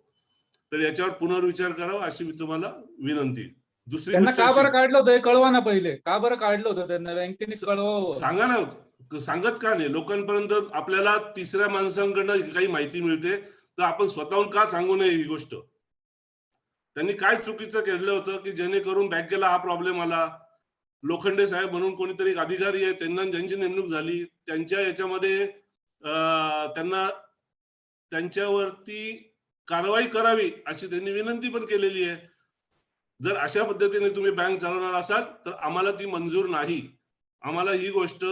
Speaker 10: तर याच्यावर पुनर्विचार करावा, अशी मी तुम्हाला विनंती. दुसरी
Speaker 14: त्यांना
Speaker 10: गोष्ट
Speaker 14: का बरं
Speaker 10: अशी-
Speaker 14: काढलं होतं हे कळवा ना पहिले. का बरं काढलं होतं त्यांना? बँकेने कळवा.
Speaker 10: सांगा ना. सांगत का नाही लोकांपर्यंत? आपल्याला तिसऱ्या माणसांकडनं काही माहिती मिळते, तर आपण स्वतःहून का सांगू नये ही गोष्ट? त्यांनी काय चुकीचं केलं होतं की जेणेकरून बँकेला हा प्रॉब्लेम आला? लोखंडे साहेब म्हणून कोणीतरी एक अधिकारी आहे, ज्यांची नेमणूक झाली, त्यांच्या याच्यामध्ये त्यांच्यावरती कारवाई करावी अशी त्यांनी विनंती पण केलेली आहे. जर अशा पद्धतीने तुम्ही बँक चालवणार असाल, तर आम्हाला ती मंजूर नाही. आम्हाला ही गोष्ट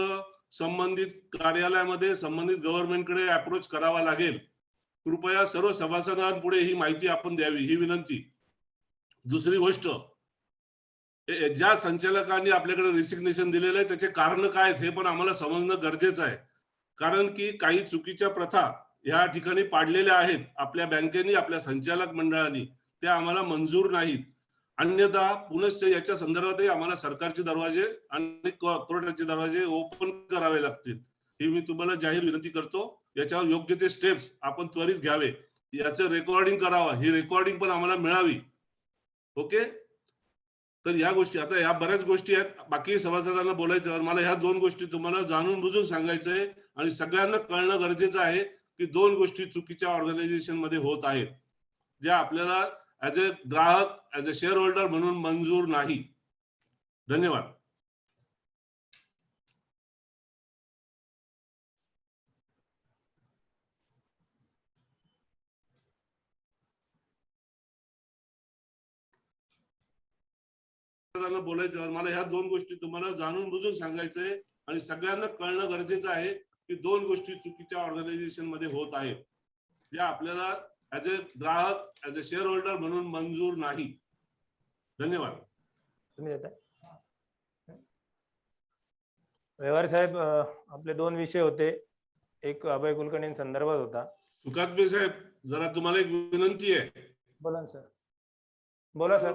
Speaker 10: संबंधित कार्यालयामध्ये संबंधित गव्हर्नमेंटकडे अप्रोच करावा लागेल. कृपया सर्व सभासदांपुढे ही माहिती आपण द्यावी, ही विनंती. दुसरी गोष्ट, ज्या संचालकांनी आपल्याकडे रेसिग्नेशन दिलेलं आहे त्याचे कारण काय आहेत हे पण आम्हाला समजणं गरजेचं आहे. कारण की काही चुकीच्या प्रथा या ठिकाणी पाडलेल्या आहेत आपल्या बँकेने, आपल्या संचालक मंडळाने, त्या आम्हाला मंजूर नाहीत. अन्यथा पुनश्च याच्या संदर्भातही आम्हाला सरकारचे दरवाजे आणि कोर्टाचे दरवाजे ओपन करावे लागतील, ही मी तुम्हाला जाहीर विनंती करतो. याच्यावर योग्य ते स्टेप्स आपण त्वरित घ्यावे. याचं रेकॉर्डिंग करावं, ही रेकॉर्डिंग पण आम्हाला मिळावी. ओके. तर या गोष्टी, आता या बऱ्याच गोष्टी आहेत, बाकी सभासदांना बोलायचं. मला ह्या 2 गोष्टी तुम्हाला जाणून बुजून सांगायचं आहे आणि सगळ्यांना कळणं गरजेचं आहे की 2 गोष्टी चुकीच्या ऑर्गनायझेशन मध्ये होत आहेत, ज्या आपल्याला ऍज अ ग्राहक, ऍज अ शेअर होल्डर म्हणून मंजूर नाही. धन्यवाद. बोलायचं. मला ह्या 2 गोष्टी तुम्हाला जाणून बुजून सांगायचंय आणि सगळ्यांना कळणं गरजेचं आहे की 2 गोष्टी चुकीच्या ऑर्गनायझेशन मध्ये होत आहेत, ज्या आपल्याला ऍज अ ग्राहक, ऍज अ शेअर होल्डर म्हणून मंजूर नाही. धन्यवाद.
Speaker 2: तुम्ही देताय. व्यवहार साहेब, आपले 2 विषय होते. एक अभय कुलकर्णी संदर्भात होता.
Speaker 10: सुकातबे साहेब, जरा तुम्हाला एक विनंती आहे.
Speaker 2: बोला सर. बोला सर.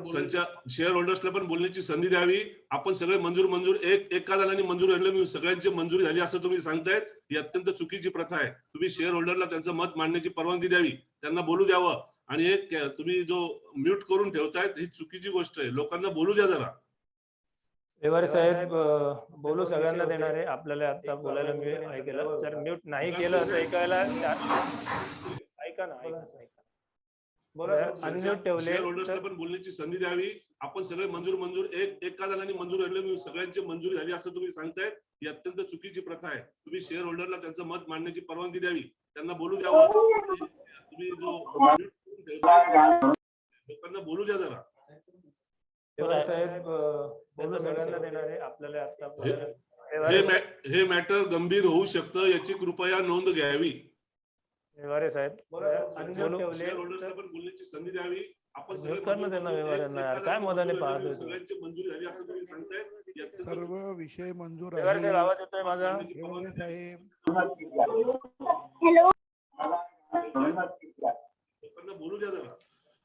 Speaker 10: शेअर होल्डर्सला पण बोलण्याची संधी द्यावी. आपण सगळे मंजूर एका दलाने मंजूर झाले, सगळ्यांची मंजुरी झाली असं तुम्ही सांगतायत, ही अत्यंत चुकीची प्रथा आहे. तुम्ही शेअर होल्डरला त्यांचं मत मांडण्याची परवानगी द्यावी, त्यांना बोलू द्यावं. आणि एक तुम्ही जो म्यूट करून ठेवतायत, ही चुकीची गोष्ट आहे. लोकांना बोलू द्या जरा.
Speaker 2: व्यवहार साहेब, बोलू सगळ्यांना देणार आहे. आपल्याला आता बोलायला मी ऐकलं. जर म्यूट नाही केलं तर ऐकायला ऐका ना. अनम्यूट ठेवले.
Speaker 10: शेअर होल्डर्सला पण बोलण्याची संधी द्यावी. आपण सगळे मंजूर एका दलाने मंजूर झाले, सगळ्यांची मंजुरी झाली असं तुम्ही सांगतायत, ही अत्यंत चुकीची प्रथा आहे. तुम्ही शेअर होल्डरला त्यांचं मत मांडण्याची परवानगी द्यावी, त्यांना बोलू द्यावं. तुम्ही जो म्यूट करून ठेवताय, लोकांना बोलू द्या जरा.
Speaker 2: व्यवहारे साहेब बोलू सगळ्यांना देणार आहे आपल्याला आता
Speaker 10: हे मॅटर गंभीर होऊ शकतं याची कृपया नोंद घ्यावी.
Speaker 2: व्यवहारे साहेब
Speaker 10: शेअर होल्डर्सला पण बोलण्याची संधी द्यावी. आपण सगळे
Speaker 2: करणं त्यांना व्यवहारांना यार काय मधाने पाहतोय तू?
Speaker 10: सगळ्यांची मंजुरी झाली असं तुम्ही सांगताय.
Speaker 6: सर्व विषय मंजूर
Speaker 2: व्यवहारे साहेब
Speaker 6: आहे.
Speaker 2: आवाज येतोय माझा?
Speaker 6: व्यवहारे साहेब
Speaker 10: लोकांना बोलू द्या जरा.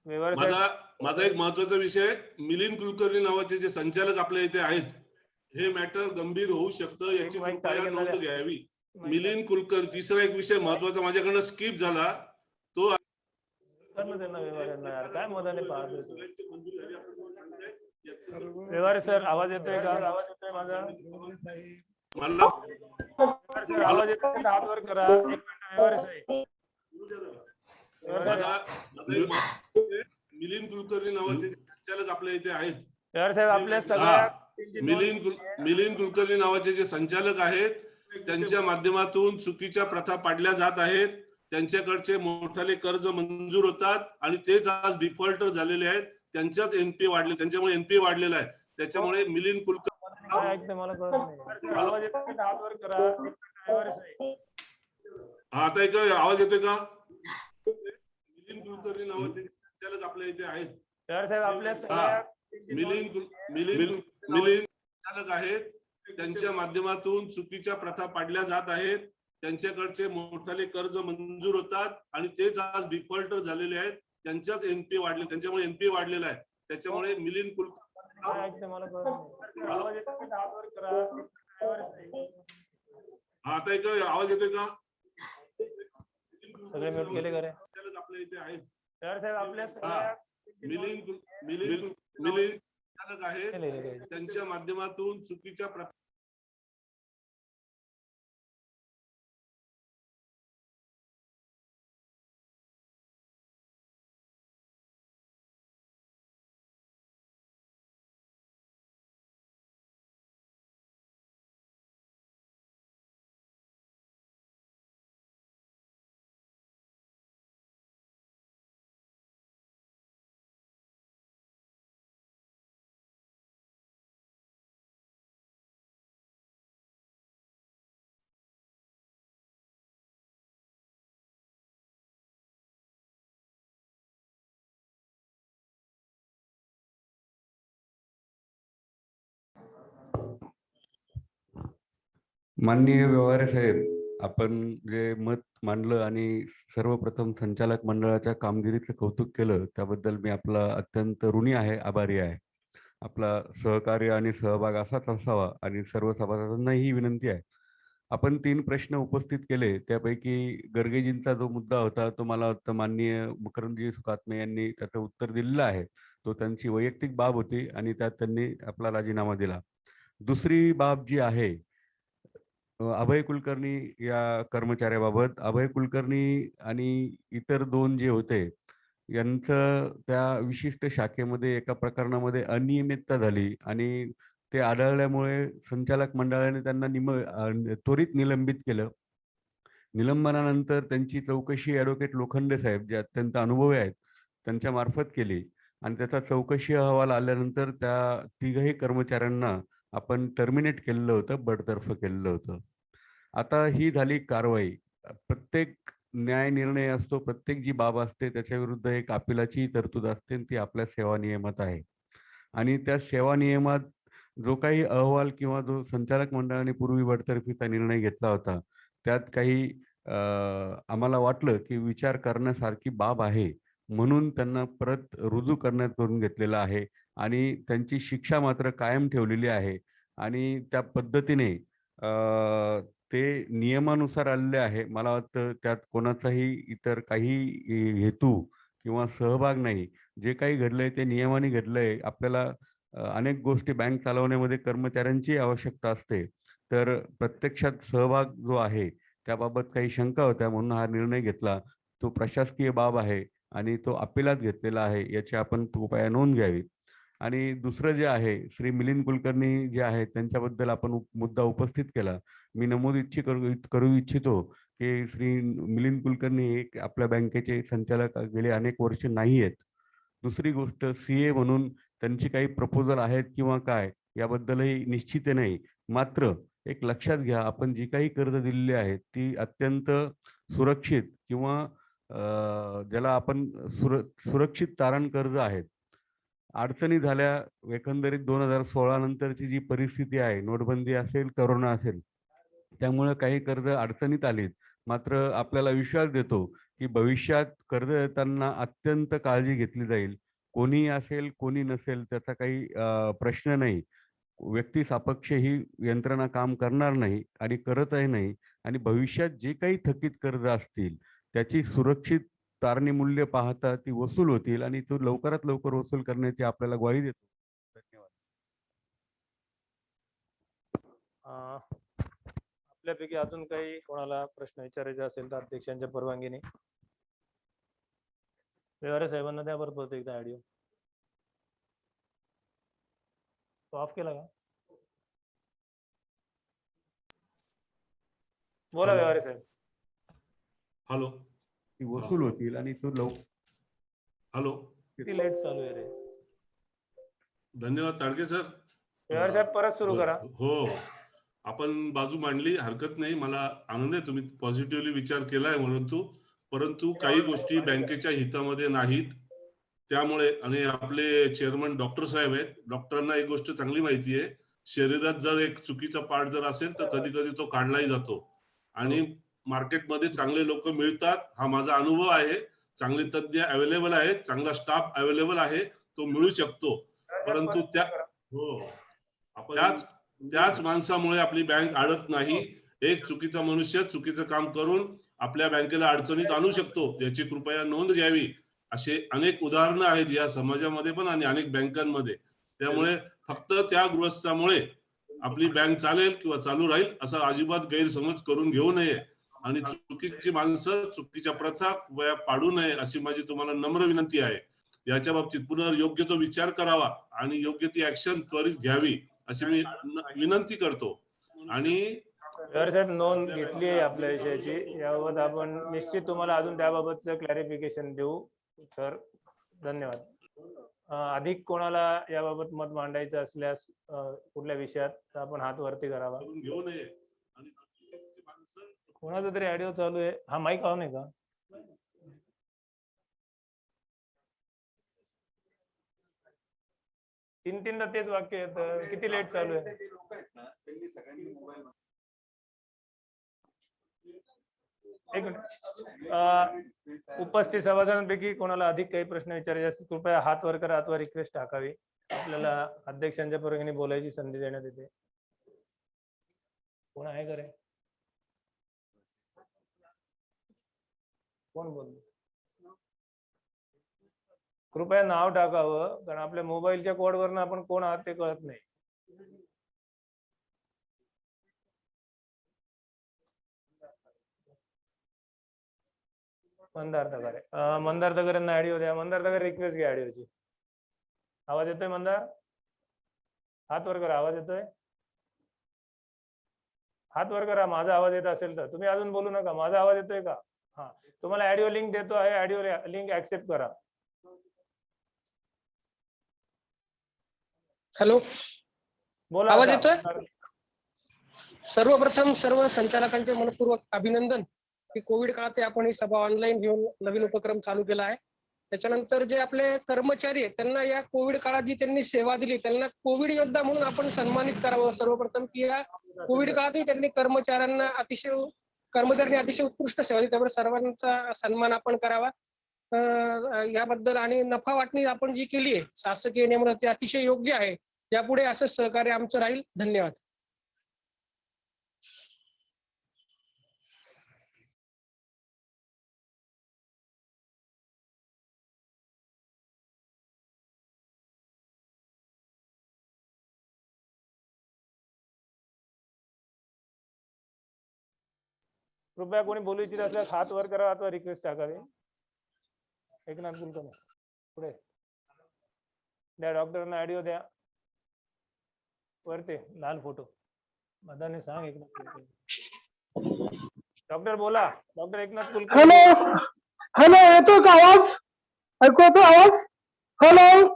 Speaker 2: व्यवहारे साहेब
Speaker 10: माझा एक महत्वाचा विषय, मिलिंद कुलकर्णी नावाचे जे संचालक आपल्या इथे आहेत, हे मॅटर गंभीर होऊ शकतं याची
Speaker 2: माईक
Speaker 10: कृपया
Speaker 2: चालू
Speaker 10: नोंद
Speaker 2: केलं.
Speaker 10: घ्यावी. मिलिंद कुलकर्णी, तिसरा एक विषय महत्वाचा माझ्याकडनं स्किप झाला तो.
Speaker 2: करणं त्यांना व्यवहारांना यार काय मधाने पाहतोय तू?
Speaker 10: सगळ्यांची मंजुरी झाली असं तुम्ही सांगताय.
Speaker 6: सर्व
Speaker 2: व्यवहारे सर आवाज येतोय का? आवाज येतोय माझा?
Speaker 6: व्यवहारे साहेब
Speaker 10: मला
Speaker 2: व्यवहारे सर आवाज येतोय का? हात वर करा. एक मिनिट व्यवहारे साहेब. व्यवहारे साहेब
Speaker 10: मिलिंद कुलकर्णी नावाचे जे संचालक आपल्या इथे आहेत,
Speaker 2: व्यवहारे साहेब आपल्या सगळ्या
Speaker 10: मिलिंद कुलकर्णी नावाचे जे संचालक आहेत, त्यांच्या माध्यमातून चुकीच्या प्रथा पाडल्या जात आहेत. त्यांच्याकडचे मोठाले कर्ज मंजूर होतात आणि तेच आज डिफॉल्टर झालेले आहेत. त्यांच्याच एनपी वाढले, त्यांच्यामुळे एनपी वाढलेला आहे. त्याच्यामुळे मिलिंद कुलकर्णी
Speaker 2: काय ऐकते मला कळत नाही. आवाज येतोय का? हात वर करा. एक मिनिट व्यवहारे साहेब.
Speaker 10: आता एक आवाज येतोय का? मिलिंद कुलकर्णी नावाचे जे संचालक आपल्या इथे आहेत,
Speaker 2: व्यवहारे साहेब आपल्या सगळ्या
Speaker 10: मिलिंद संचालक आहेत. त्यांच्या माध्यमातून चुकीच्या प्रथा पाडल्या जात आहेत. त्यांच्याकडचे मोठाले कर्ज मंजूर होतात आणि तेच आज डिफॉल्टर झालेले आहेत. त्यांच्याच एनपी वाढले, त्यांच्यामुळे एनपी वाढलेला आहे. त्याच्यामुळे मिलिंद कुलकर्णी
Speaker 2: काय ऐकते मला कळत नाही. आवाज येतोय का? हात वर करा. एक मिनिट व्यवहारे साहेब.
Speaker 10: आता एक आवाज येतोय का?
Speaker 2: सगळे म्यूट केले का रे?
Speaker 10: संचालक आपल्या इथे आहेत.
Speaker 2: व्यवहारे साहेब आपल्या सगळ्या
Speaker 10: मिलिंद संचालक आहेत. त्यांच्या माध्यमातून चुकीच्या प्रथा
Speaker 15: माननीय व्यवहारे साहेब, आपण जे मत मांडलं आणि सर्वप्रथम संचालक मंडळाच्या कामगिरीचं कौतुक केलं त्याबद्दल मी आपला अत्यंत ऋणी आहे, आभारी आहे. आपला सहकार्य आणि सहभाग असाच असावा आणि सर्व सभासदांना ही विनंती आहे. आपण 3 प्रश्न उपस्थित केले, त्यापैकी गर्गेजींचा जो मुद्दा होता तो मला वाटतं माननीय मकरंदजी सुकात्मे यांनी त्याचं उत्तर दिलेलं आहे. तो त्यांची वैयक्तिक बाब होती आणि त्यात त्यांनी आपला राजीनामा दिला. दुसरी बाब जी आहे अभय कुलकर्णी या कर्मचाऱ्याबाबत, अभय कुलकर्णी आणि इतर 2 जे होते यांचं त्या विशिष्ट शाखेमध्ये एका प्रकरणामध्ये अनियमितता झाली आणि ते आढळल्यामुळे संचालक मंडळाने त्यांना त्वरित निलंबित केलं. निलंबनानंतर त्यांची चौकशी ॲडव्होकेट लोखंडे साहेब जे अत्यंत अनुभवी आहेत त्यांच्या मार्फत केली आणि त्याचा चौकशी अहवाल आल्यानंतर त्या 3ही कर्मचाऱ्यांना आपण टर्मिनेट केलेलं होतं, बडतर्फ केलेलं होतं. आता ही झाली कारवाई. प्रत्येक न्याय निर्णय असतो, प्रत्येक जी बाब असते त्याच्या विरुद्ध एक अपिलाची तरतूद असते आणि ती आपल्या सेवा नियमात आहे. आणि त्या सेवा नियमात जो काही अहवाल किंवा जो संचालक मंडळाने पूर्वी बडतर्फीचा निर्णय घेतला होता त्यात काही आम्हाला वाटलं की विचार करण्यासारखी बाब आहे म्हणून त्यांना परत रुजू करण्यात करून घेतलेला आहे आणि त्यांची शिक्षा मात्र कायम ठेवलेली आहे आणि त्या पद्धतीने ते नियमानुसार आलेले आहे. मला वाटतं त्यात कोणाचाही इतर काही हेतू किंवा सहभाग नाही. जे काही घडलंय ते नियमाने घडलंय. आपल्याला अनेक गोष्टी बँक चालवण्यामध्ये कर्मचाऱ्यांची आवश्यकता असते. तर प्रत्यक्षात सहभाग जो आहे त्याबाबत काही शंका होत्या म्हणून हा निर्णय घेतला. तो प्रशासकीय बाब आहे आणि तो अपिलात घेतलेला आहे याची आपण कृपया नोंद घ्यावी. आणि दुसरं जे आहे श्री मिलिंद कुलकर्णी जे आहेत त्यांच्याबद्दल आपण मुद्दा उपस्थित केला. मी नमूद करू इच्छितो की श्री मिलिंद कुलकर्णी हे आपल्या बँकेचे संचालक गेले अनेक वर्ष नाही आहेत. दुसरी गोष्ट CA म्हणून त्यांची काही प्रपोजल आहेत किंवा काय याबद्दलही निश्चित नाही. मात्र एक लक्षात घ्या, आपण जी काही कर्ज दिलेली आहेत ती अत्यंत सुरक्षित किंवा ज्याला आपण सुरक्षित तारण कर्ज आहेत. अडचणी झाल्या एकंदरीत 2016 नंतरची जी परिस्थिती आहे, नोटबंदी असेल, करोना असेल, त्यामुळे काही कर्ज अडचणीत आलीत. मात्र आपल्याला विश्वास देतो की भविष्यात कर्ज देताना अत्यंत काळजी घेतली जाईल. कोणी असेल कोणी नसेल त्याचा काही प्रश्न नाही. व्यक्ती सापेक्ष ही यंत्रणा काम करणार नाही आणि करतही नाही. आणि भविष्यात जे काही थकीत कर्ज असतील त्याची सुरक्षित तारणी मूल्य पाहता ती वसूल होतील आणि तो लवकरात लवकर वसूल करण्याची आपल्याला ग्वाही देतो. धन्यवाद.
Speaker 2: आपल्यापैकी अजून काही कोणाला प्रश्न विचारायचे असेल तर अध्यक्षांच्या परवानगीने. व्यवहारे साहेबांना द्या बरं परत एकदा ऑडिओ. तो ऑफ केला का? बोला व्यवहारे साहेब.
Speaker 10: हॅलो.
Speaker 15: ती वसूल होतील आणि तो
Speaker 10: हॅलो.
Speaker 2: किती लेट चालू आहे रे?
Speaker 10: धन्यवाद ताडके सर.
Speaker 2: व्यवहारे साहेब परत सुरू करा.
Speaker 10: हो, आपण बाजू मांडली, हरकत नाही. मला आनंद आहे तुम्ही पॉझिटिव्हली विचार केलाय परंतु काही गोष्टी बँकेच्या हितामध्ये नाहीत. त्यामुळे आणि आपले चेअरमन डॉक्टर साहेब आहेत, डॉक्टरांना एक गोष्ट चांगली माहिती आहे, शरीरात जर एक चुकीचा पार्ट जर असेल तर कधी कधी तो काढलाही जातो आणि मार्केटमध्ये चांगले लोक मिळतात. हा माझा अनुभव आहे. चांगले तज्ञ अवेलेबल आहेत, चांगला स्टाफ अवेलेबल आहे, तो मिळू शकतो. परंतु त्याच माणसामुळे आपली बँक अडत नाही. एक चुकीचा मनुष्य चुकीचं काम करून आपल्या बँकेला अडचणीत आणू शकतो, याची कृपया नोंद घ्यावी. असे अनेक उदाहरणं आहेत या समाजामध्ये पण आणि अनेक बँकांमध्ये. त्यामुळे फक्त त्या गृहस्थामुळे आपली बँक चालेल किंवा चालू राहील असा अजिबात गैरसमज करून घेऊ नये आणि चुकीची माणसं चुकीच्या प्रथा पाडू नये अशी माझी तुम्हाला नम्र विनंती आहे. याच्या बाबतीत पुन्हा योग्य तो विचार करावा आणि योग्य ती ऍक्शन त्वरित घ्यावी अशी मी विनंती करतो. आणि
Speaker 2: साहेब नोंद घेतली आहे आपल्या विषयाची, याबाबत आपण निश्चित तुम्हाला अजून त्याबाबतचं क्लॅरिफिकेशन देऊ. सर धन्यवाद. अधिक कोणाला याबाबत मत मांडायचं असल्यास कुठल्या विषयात तर आपण हात वरती करावा.
Speaker 10: घेऊ नये.
Speaker 2: कोणाचा तरी ऑडिओ चालू आहे. हा माईक ऑन आहे का? तीनदा तेच वाक्य येतं. किती लेट चालू आहे? एक मिनिट. उपस्थित सभासदांपैकी कोणाला अधिक काही प्रश्न विचारायचे असतील कृपया हात वर करा अथवा रिक्वेस्ट टाकावी. आपल्याला अध्यक्षांच्या परवानगीने बोलायची संधी देण्यात येते. कोण आहे का रे? कोण बोल? कृपया नाव टाकावं, कारण आपल्या मोबाईलच्या कोडवरनं आपण कोण आहात ते कळत नाही. मंदार तगारे. मंदार तगारेंना ऑडिओ द्या. मंदार तगारे रिक्वेस्ट घ्या ऑडिओची. आवाज येतोय मंदार? हात वर करा. आवाज येतोय? हात वर करा. माझा आवाज येत असेल तर. तुम्ही अजून बोलू नका. माझा आवाज येतोय का? हा, तुम्हाला ऑडिओ लिंक देतो आहे. ऑडिओ लिंक ऍक्सेप्ट करा.
Speaker 16: हॅलो,
Speaker 2: बोला.
Speaker 16: आवाज येतोय? सर्वप्रथम सर्व संचालकांचे मनपूर्वक अभिनंदन की कोविड काळात आपण ही सभा ऑनलाईन घेऊन नवीन उपक्रम चालू केला आहे. त्याच्यानंतर जे आपले कर्मचारी आहेत त्यांना या कोविड काळात जी त्यांनी सेवा दिली त्यांना कोविड योद्धा म्हणून आपण सन्मानित करावं. सर्वप्रथम की या कोविड काळातही त्यांनी कर्मचाऱ्यांनी अतिशय उत्कृष्ट सेवा दिली, त्यामुळे सर्वांचा सन्मान आपण करावा याबद्दल. आणि नफा वाटणी आपण जी केली आहे शासकीय नियमन ते अतिशय योग्य आहे. यापुढे असं सहकार्य आमचं राहील. धन्यवाद.
Speaker 2: कृपया कोणी बोलू इच्छित असल्यास हात वर करा अथवा रिक्वेस्ट टाकावी. एकनाथ कुलकर्णी पुढे द्या. डॉक्टरांना ऑडिओ द्या. वरते लाल फोटो मदाने सांग. एकनाथ कुलकर्णी डॉक्टर बोला. Doctor Eknath Kulkarni.
Speaker 17: Hello hello, येतो का आवाज? ऐकू येतो आवाज? Hello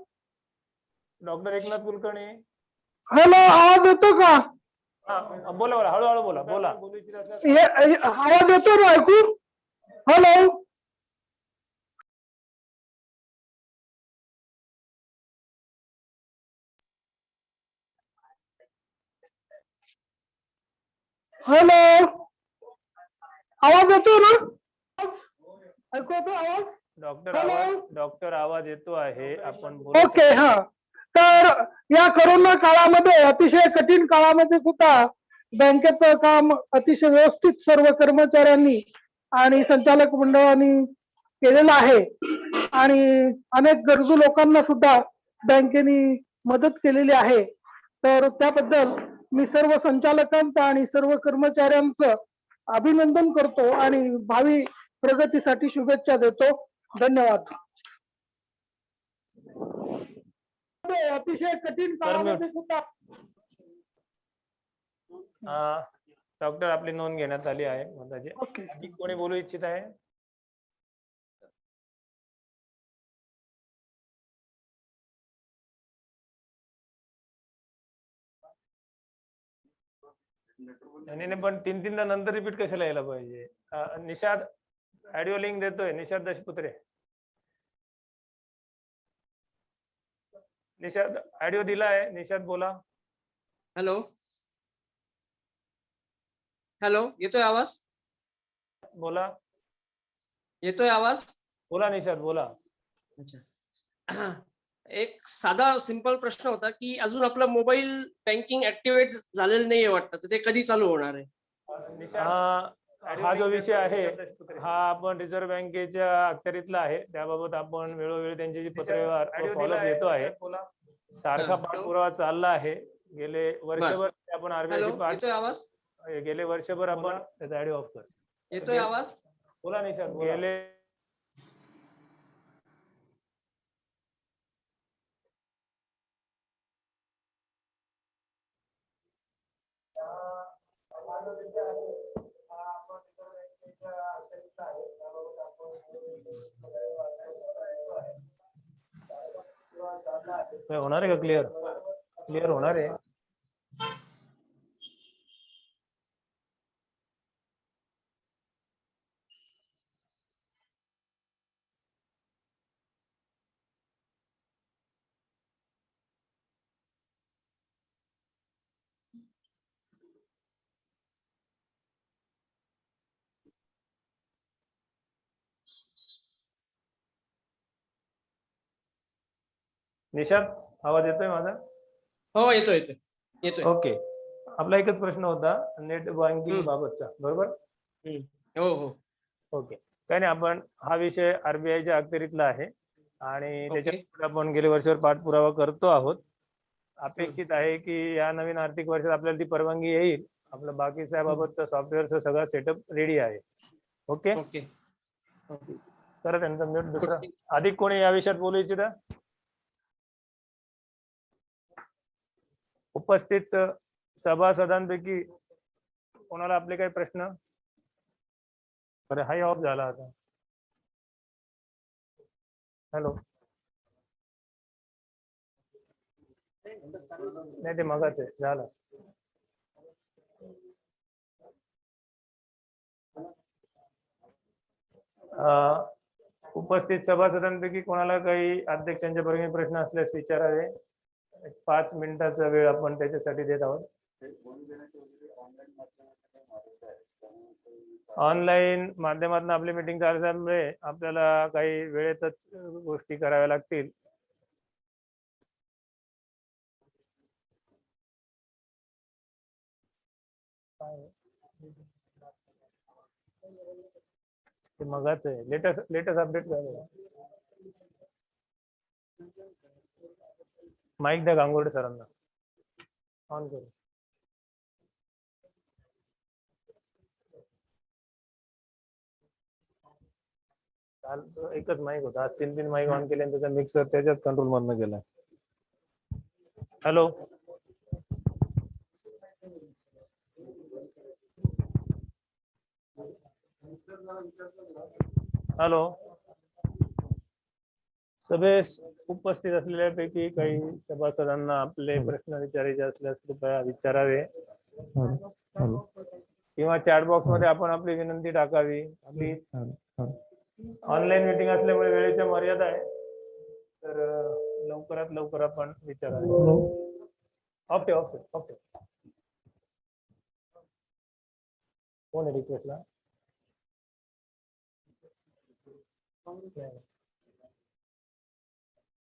Speaker 2: doctor Eknath Kulkarni.
Speaker 16: Hello, आवाज येतो का?
Speaker 2: हा, बोला बोला, हळूहळू बोला बोला.
Speaker 16: आवाज येतो ना ऐकू? हॅलो, हॅलो, आवाज येतो ना? ऐकू येतो आवाज?
Speaker 2: डॉक्टर आवाज येतो आहे, आपण बोला.
Speaker 16: ओके, हा. तर या कोरोना काळामध्ये, अतिशय कठीण काळामध्ये सुद्धा बँकेचं काम अतिशय व्यवस्थित सर्व कर्मचाऱ्यांनी आणि संचालक मंडळाने केलेलं आहे आणि अनेक गरजू लोकांना सुद्धा बँकेने मदत केलेली आहे. तर त्याबद्दल मी सर्व संचालकांचं आणि सर्व कर्मचाऱ्यांचं अभिनंदन करतो आणि भावी प्रगतीसाठी शुभेच्छा देतो. धन्यवाद. अतिशय कठीण काळामध्ये सुद्धा
Speaker 2: डॉक्टर आपली नोंद घेण्यात आली आहे मताची. आणखी कोणी बोलू इच्छित आहे? नाही, पण तीनदा नंतर रिपीट कशाला यायला पाहिजे? निषाद ऑडिओ लिंक देतोय, निषाद दशपुत्रे. निषाद ऑडिओ दिला आहे, निषाद बोला.
Speaker 17: हॅलो हॅलो, येतोय आवाज?
Speaker 2: बोला.
Speaker 17: येतोय आवाज?
Speaker 2: बोला निषाद बोला.
Speaker 17: अच्छा, एक साधा सिंपल प्रश्न होता की अजून आपलं मोबाईल बँकिंग ऍक्टिव्हेट झालेलं नाहीये वाटतं, तर ते कधी चालू होणार आहे?
Speaker 2: हा जो विषय आहे हा आपण रिझर्व्ह बँकेच्या अखत्यारीतला आहे. त्याबाबत आपण वेळोवेळी त्यांची जी पत्रव्यवहार फॉलोअप घेतो आहे. सारखा पाठपुरावा चालला आहे. गेले वर्षभर आपण आरबीआयची
Speaker 17: येतोय आवाज?
Speaker 2: गेले वर्षभर आपण त्याचा ऑडिओ ऑफ कर.
Speaker 17: येतोय आवाज?
Speaker 2: बोला निशांत. गेले होणार आहे का? क्लिअर होणार आहे. निशांत आवाज येतोय माझा?
Speaker 17: हो येतोय येतोय येतोय.
Speaker 2: ओके, आपला एकच प्रश्न होता नेट बँकिंग बाबतचा, बरोबर?
Speaker 17: हो हो.
Speaker 2: ओके, काय नाही, आपण हा विषय आरबीआयच्या अखत्यारीतला आहे आणि त्याच्यात आपण गेल्या वर्षभर पाठपुरावा करतो आहोत. अपेक्षित आहे की या नवीन आर्थिक वर्षात आपल्याला ती परवानगी येईल. आपलं बाकी बाबतचं सॉफ्टवेअरचं सगळं सेटअप रेडी आहे. Okay
Speaker 17: okay.
Speaker 2: तर त्यांचा म्यूट दुसरा. अधिक कोणी या विषयात बोलू इच्छिता? उपस्थित सभासदांपैकी कोणाला आपले काही प्रश्न? अरे हाय ऑफ झाला आता. हॅलो, नाही ते मगाच आहे, झालं. उपस्थित सभासदांपैकी कोणाला काही अध्यक्षांच्या परवानगी प्रश्न असल्यास विचारावे. 5 मिनिटाचा वेळ आपण त्याच्यासाठी देत आहोत. ऑनलाईन माध्यमातून आपली मीटिंग चालल्यामुळे आपल्याला काही वेळेतच गोष्टी कराव्या लागतील. ते मगाच आहे, लेटेस्ट अपडेट झालं. माईक द्या गांगुर्डे सरांना, ऑन करू. काल एकच माईक होता, आज 3 माईक ऑन केले आणि त्याचा मिक्सर त्याच्याच कंट्रोल मधनं गेलाय. हॅलो, हॅलो, सभेस उपस्थित असलेल्यापैकी काही सभासदांना आपले प्रश्न विचारायचे असल्यास कृपया विचारावे किंवा चॅट बॉक्स मध्ये आपण आपली विनंती टाकावी. ऑनलाईन मीटिंग असल्यामुळे वेळेच्या मर्यादा आहे, तर लवकरात लवकर आपण विचारावे. Okay okay okay. कोण आहे रिक्वेस्टला?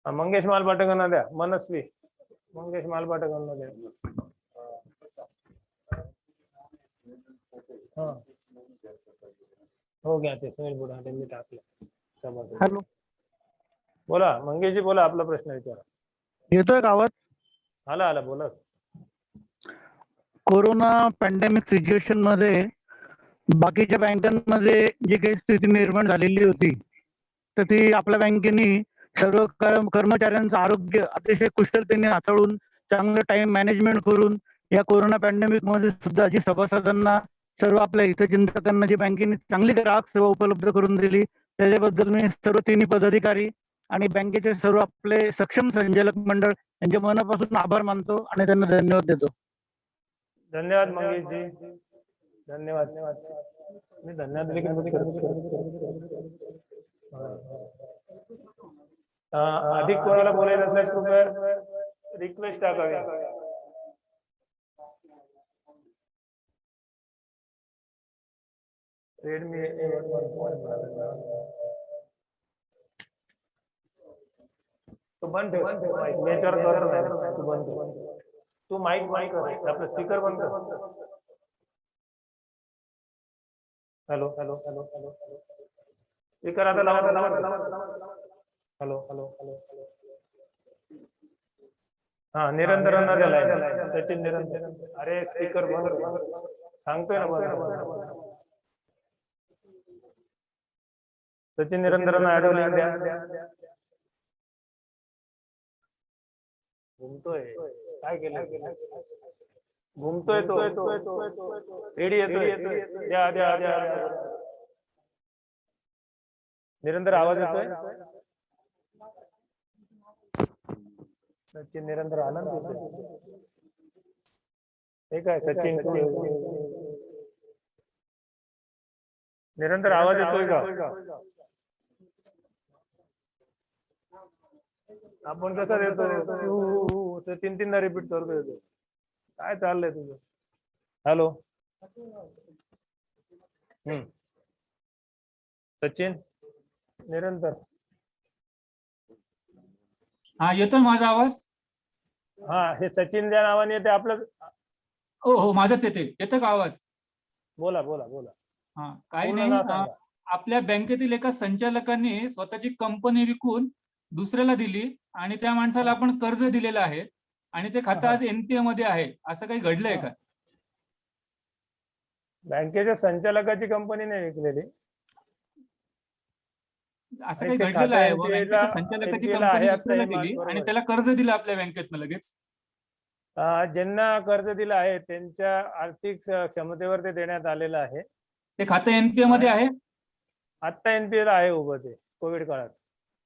Speaker 2: मंगेश मालपाटकांना द्या. मनस्वी मंगेश मालपाटकांना द्या. हा हो घ्या ते सुनील बुढा त्यांनी टाकलं.
Speaker 18: हॅलो,
Speaker 2: बोला मंगेशजी, बोला आपला प्रश्न विचारा.
Speaker 18: येतोय का आवाज?
Speaker 2: आला आला बोला.
Speaker 18: कोरोना पॅन्डेमिक सिच्युएशन मध्ये बाकीच्या बँकांमध्ये जी काही स्थिती निर्माण झालेली होती, तर ती आपल्या बँकेने सर्व कर्मचाऱ्यांचं आरोग्य अतिशय कुशलतेने हाताळून चांगलं टाइम मॅनेजमेंट करून या कोरोना पॅन्डेमिक मध्ये सुद्धा जी सभासदांना सर्व आपल्या हितचिंतकांना जी बँकेने चांगली ग्राहक सेवा उपलब्ध करून दिली, त्याच्याबद्दल मी सर्व तिन्ही पदाधिकारी आणि बँकेचे सर्व आपले सक्षम संचालक मंडळ यांचे मनापासून आभार मानतो आणि त्यांना धन्यवाद देतो.
Speaker 2: धन्यवाद मंगेशजी, धन्यवाद. मी धन्यवाद दिले की मध्ये अधिक कोणाला बोलायचं असल्यास कृपया रिक्वेस्ट टाकावी. रेडमी तू बंद ठेव. मी याच्यावर करत नाही. तू बंद ठेव. तू माईक कर, आपलं स्पीकर बंद कर. Hello hello hello hello. Speaker आता लावा. Hello hello hello. हा निरंतरांना द्यायला सचिन निरंतर. अरे स्पीकर बंद सांगतोय ना बंद. सचिन निरंतरांना ऍडवली द्या. घुमतोय काय केलं? घुमतोय तो. रेडी येतोय. द्या द्या द्या. निरंतर आवाज येतोय. सचिन निरंतर आनंद हे काय सचिन निरंतर आवाज येतोय का? आपण कसा देतो? तीन रिपीट करतोय. काय चाललंय तुझं? हॅलो सचिन निरंतर.
Speaker 14: हा येतोय माझा आवाज?
Speaker 2: हा हे सचिन ज्या नावाने येते आपलं.
Speaker 14: हो हो माझाच येतं का आवाज?
Speaker 2: बोला बोला बोला.
Speaker 14: हा काही
Speaker 2: पूर्ण
Speaker 14: नाही.
Speaker 2: नाव सांगा.
Speaker 14: आपल्या बँकेतील एका संचालकांनी स्वतःची कंपनी विकून दुसऱ्याला दिली आणि त्या माणसाला आपण कर्ज दिलेलं आहे आणि ते खातं आज एनपीए मध्ये आहे. असं काही घडलंय का?
Speaker 2: बँकेच्या संचालकाची कंपनी नाही विकलेली.
Speaker 14: असं काही घडलेलं आहे? बँकेच्या संचालकाची
Speaker 2: NPA ला आहे
Speaker 14: कंपनी
Speaker 2: आता
Speaker 14: दुसऱ्याला
Speaker 2: हे
Speaker 14: दिली
Speaker 2: बरोबर
Speaker 14: आणि
Speaker 2: आहे.
Speaker 14: त्याला कर्ज दिलं आपल्या बँकेतनं लगेच.
Speaker 2: ज्यांना कर्ज दिलं आहे त्यांच्या आर्थिक क्षमतेवर ते देण्यात आलेलं आहे.
Speaker 14: ते खातं एनपीए मध्ये आहे.
Speaker 2: आता एनपीए ला आहे उभं ते कोविड काळात.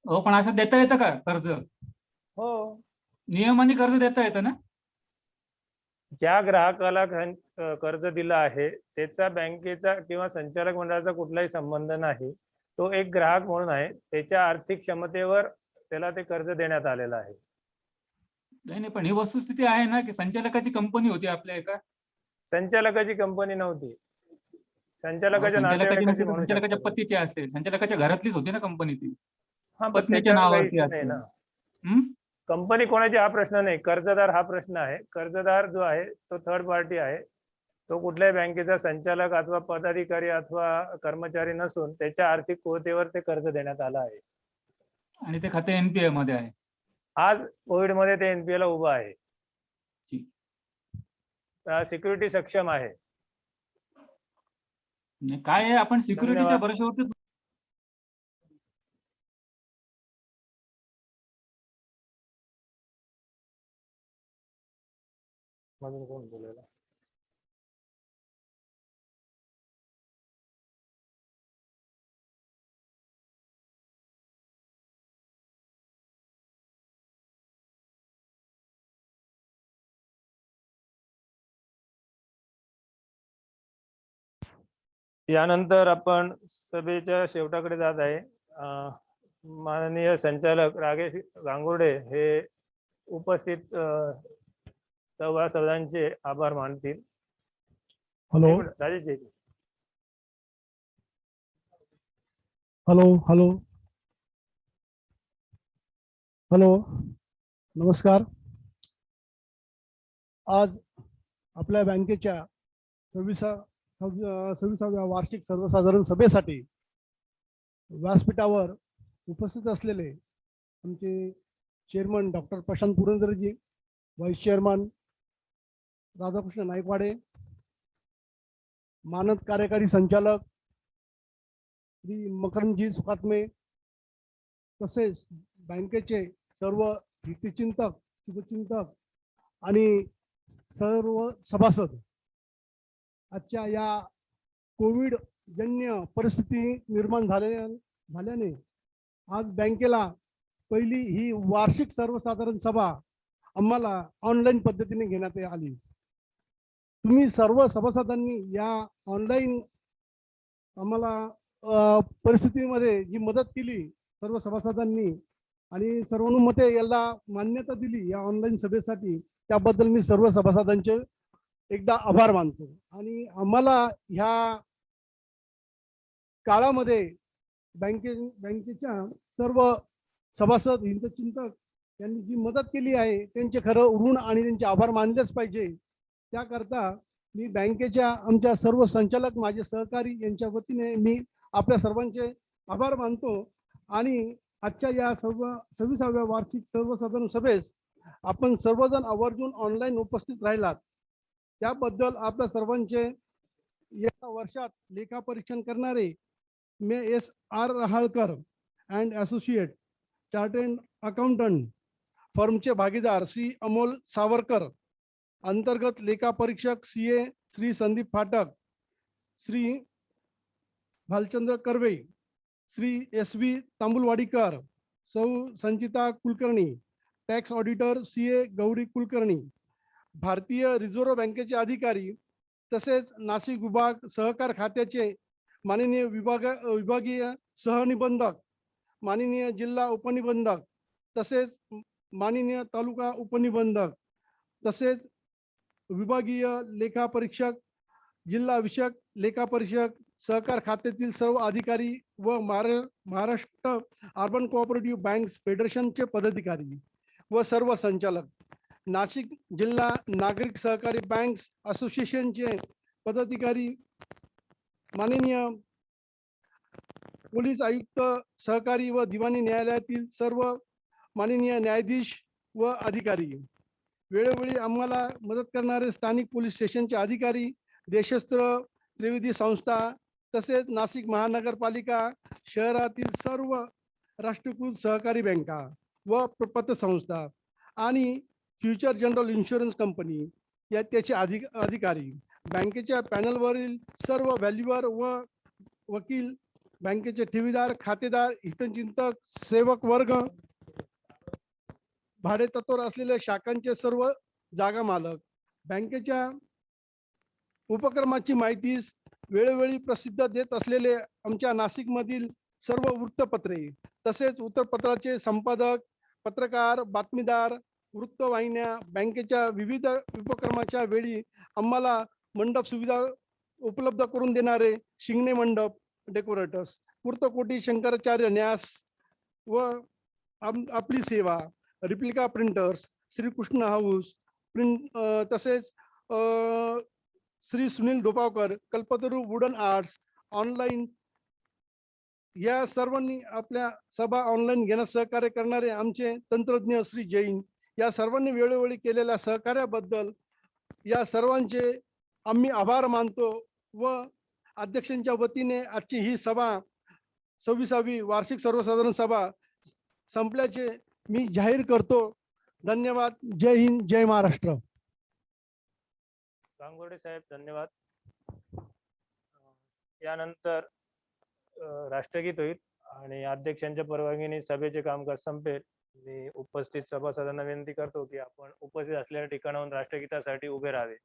Speaker 14: हो पण असं देता येतं का कर्ज?
Speaker 2: हो
Speaker 14: नियमाने कर्ज देता येतं ना?
Speaker 2: ज्या ग्राहकाला कर्ज दिलं आहे त्याचा बँकेचा किंवा संचालक मंडळाचा कुठलाही संबंध नाही. तो एक ग्राहक म्हणून आहे. त्याच्या आर्थिक क्षमतेवर त्याला ते कर्ज देण्यात आलेलं आहे.
Speaker 14: नाही पण ही वस्तुस्थिती आहे ना की संचालकाची कंपनी होती आपल्या एका.
Speaker 2: संचालकाची कंपनी नव्हती. संचालकाच्या
Speaker 14: संचालकाची
Speaker 2: नातेवाईकाची
Speaker 14: नसेल तर
Speaker 2: म्हणू
Speaker 14: संचालकाच्या
Speaker 2: शकतो.
Speaker 14: पतीची असेल. संचालकाच्या घरातलीच होती ना कंपनी ती.
Speaker 2: हा पण
Speaker 14: पत्नीच्या
Speaker 2: त्याच्यावर काही
Speaker 14: नावावरती
Speaker 2: issue नाही
Speaker 14: असेल.
Speaker 2: ना. कंपनी कोणाची हा प्रश्न नाही. कर्जदार हा प्रश्न आहे. कर्जदार जो आहे तो थर्ड पार्टी आहे. तो कुठल्याही बँकेचा संचालक अथवा पदाधिकारी अथवा कर्मचारी नसून त्याच्या आर्थिक कुवतेवर ते कर्ज देण्यात आलं आहे.
Speaker 14: आणि ते खाते एनपीए मध्ये आहे.
Speaker 2: आज कोविड मध्ये ते एनपीए ला उभं आहे. सिक्युरिटी सक्षम आहे.
Speaker 14: काय आहे आपण सिक्युरिटीच्या
Speaker 2: धन्यवाद.
Speaker 14: भरोश्यावरती
Speaker 2: मधून कोण बोलायला? यानंतर आपण सभेच्या शेवटाकडे जात आहे. माननीय संचालक राकेश गांगुर्डे हे उपस्थित सभासदांचे आभार मानतील.
Speaker 19: Hello
Speaker 2: Rajesh
Speaker 19: hello hello hello नमस्कार. आज आपल्या बँकेच्या 26व्या वार्षिक सर्वसाधारण सभेसाठी व्यासपीठावर उपस्थित असलेले आमचे चेअरमन डॉक्टर प्रशांत पुरंदरेजी, व्हाईस चेअरमन राधाकृष्ण नाईकवाडे, मानद कार्यकारी संचालक श्री मकरंदजी सुखात्मे, तसेच बँकेचे सर्व हितचिंतक, शुभचिंतक आणि सर्व सभासद, आजच्या या कोविड जन्य परिस्थिती निर्माण झाल्याने आज बँकेला पहिली ही वार्षिक सर्वसाधारण सभा आम्हाला ऑनलाईन पद्धतीने घेण्यात आली. तुम्ही सर्व सभासदांनी या ऑनलाईन आम्हाला परिस्थितीमध्ये जी मदत केली सर्व सभासदांनी आणि सर्वानुमते याला मान्यता दिली या ऑनलाईन सभेसाठी, त्याबद्दल मी सर्व सभासदांचे एकदा आभार मानतो. आणि आम्हाला ह्या काळामध्ये बँकेच्या सर्व सभासद, हितचिंतक यांनी जी मदत केली आहे त्यांचे खरं ऋण आणि त्यांचे आभार मानलेच पाहिजे. त्याकरता मी बँकेच्या आमच्या सर्व संचालक, माझे सहकारी यांच्या वतीने मी आपल्या सर्वांचे आभार मानतो. आणि आजच्या या 26व्या वार्षिक सर्वसाधारण सभेस आपण सर्वजण आवर्जून ऑनलाईन उपस्थित राहिलात त्याबद्दल आपल्या सर्वांचे या वर्षात लेखापरीक्षण करणारे S.R. Rahalkar and associate chartered accountant फर्मचे भागीदार श्री अमोल सावरकर, अंतर्गत लेखापरीक्षक CA श्री संदीप फाटक, श्री भालचंद्र कर्वे, श्री SV तांबुलवाडीकर, सौ Sanchita Kulkarni, tax auditor CA Gauri Kulkarni, भारतीय रिझर्व्ह बँकेचे अधिकारी, तसेच नाशिक विभाग सहकार खात्याचे माननीय विभागीय सहनिबंधक, माननीय जिल्हा उपनिबंधक, तसेच माननीय तालुका उपनिबंधक, तसेच विभागीय लेखापरीक्षक, जिल्हा विषयक लेखापरीक्षक, सहकार खात्यातील सर्व अधिकारी व महाराष्ट्र अर्बन कोऑपरेटिव्ह बँक्स फेडरेशनचे पदाधिकारी व सर्व संचालक, नाशिक जिल्हा नागरिक सहकारी बँक्स असोसिएशनचे पदाधिकारी, माननीय पोलीस आयुक्त, सहकारी व दिवाणी न्यायालयातील सर्व माननीय न्यायाधीश व अधिकारी, वेळोवेळी आम्हाला मदत करणारे स्थानिक पोलीस स्टेशनचे अधिकारी, देशस्त्र त्रिविधी संस्था, तसेच नाशिक महानगरपालिका शहरातील सर्व राष्ट्रीयकृत सहकारी बँका व पतसंस्था आणि फ्युचर जनरल इन्शुरन्स कंपनी या त्याचे अधिकारी, बँकेच्या पॅनलवरील सर्व व्हॅल्युअर व वकील, बँकेचे ठेवीदार, खातेदार, हितचिंतक, सेवक वर्ग, भाडेतत्त्वावर असलेल्या शाखांचे सर्व जागा मालक, बँकेच्या उपक्रमाची माहिती वेळोवेळी प्रसिद्ध देत असलेले आमच्या नाशिकमधील सर्व वृत्तपत्रे, तसेच वृत्तपत्राचे संपादक, पत्रकार, बातमीदार, वृत्तवाहिन्या, बँकेच्या विविध उपक्रमाच्या वेळी आम्हाला मंडप सुविधा उपलब्ध करून देणारे शिंगणे मंडप डेकोरेटर्स, पूर्तकोटी शंकराचार्य न्यास व आपली सेवा, replica printers, Shrikrishna house print, तसेच Shri Sunil Dhopavkar, Kalpataru wooden arts online, या सर्वांनी आपल्या सभा ऑनलाईन घेण्यास सहकार्य करणारे आमचे तंत्रज्ञ श्री जैन, या सर्वांनी वेळोवेळी केलेल्या सहकार्याबद्दल या सर्वांचे आम्ही आभार मानतो. व अध्यक्षांच्या वतीने आजची ही सभा 26वी वार्षिक सर्वसाधारण सभा संपल्याचे मी जाहीर करतो. धन्यवाद. जय हिंद, जय महाराष्ट्र.
Speaker 2: गांगुर्डे साहेब धन्यवाद. यानंतर राष्ट्रगीत होईल आणि अध्यक्षांच्या परवानगीने सभेचे कामकाज संपेल. मी उपस्थित सभासदांना विनंती करतो की आपण उपस्थित असलेल्या ठिकाणाहून राष्ट्रगीतासाठी उभे राहावे.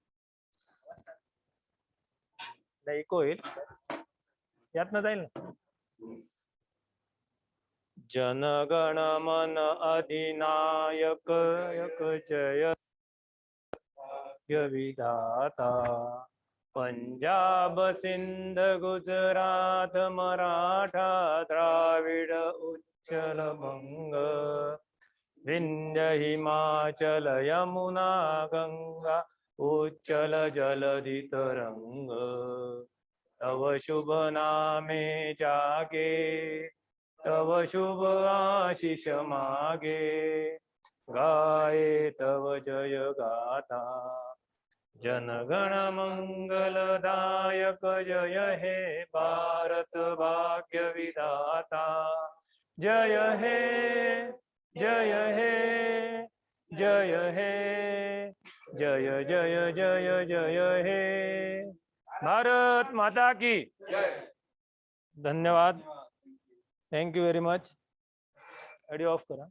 Speaker 2: इको होईल. यातनं जाईल ना. जनगण मन अधिनायक यक जय विधाता पंजाब सिंध गुजरात मराठा द्राविड उच्चल बंग विंध्य हिमाचल यमुना गंगा उच्चल जलधि तरंग तव शुभ नामे जागे तव शुभ आशीष मागे गाये तव जय गाथा जनगण मंगलदायक जय हे भारत भाग्य विधाता जय हे जय हे जय हे जय जय जय जय हे भारत माता की धन्यवाद. Thank you very much. Audio of करा.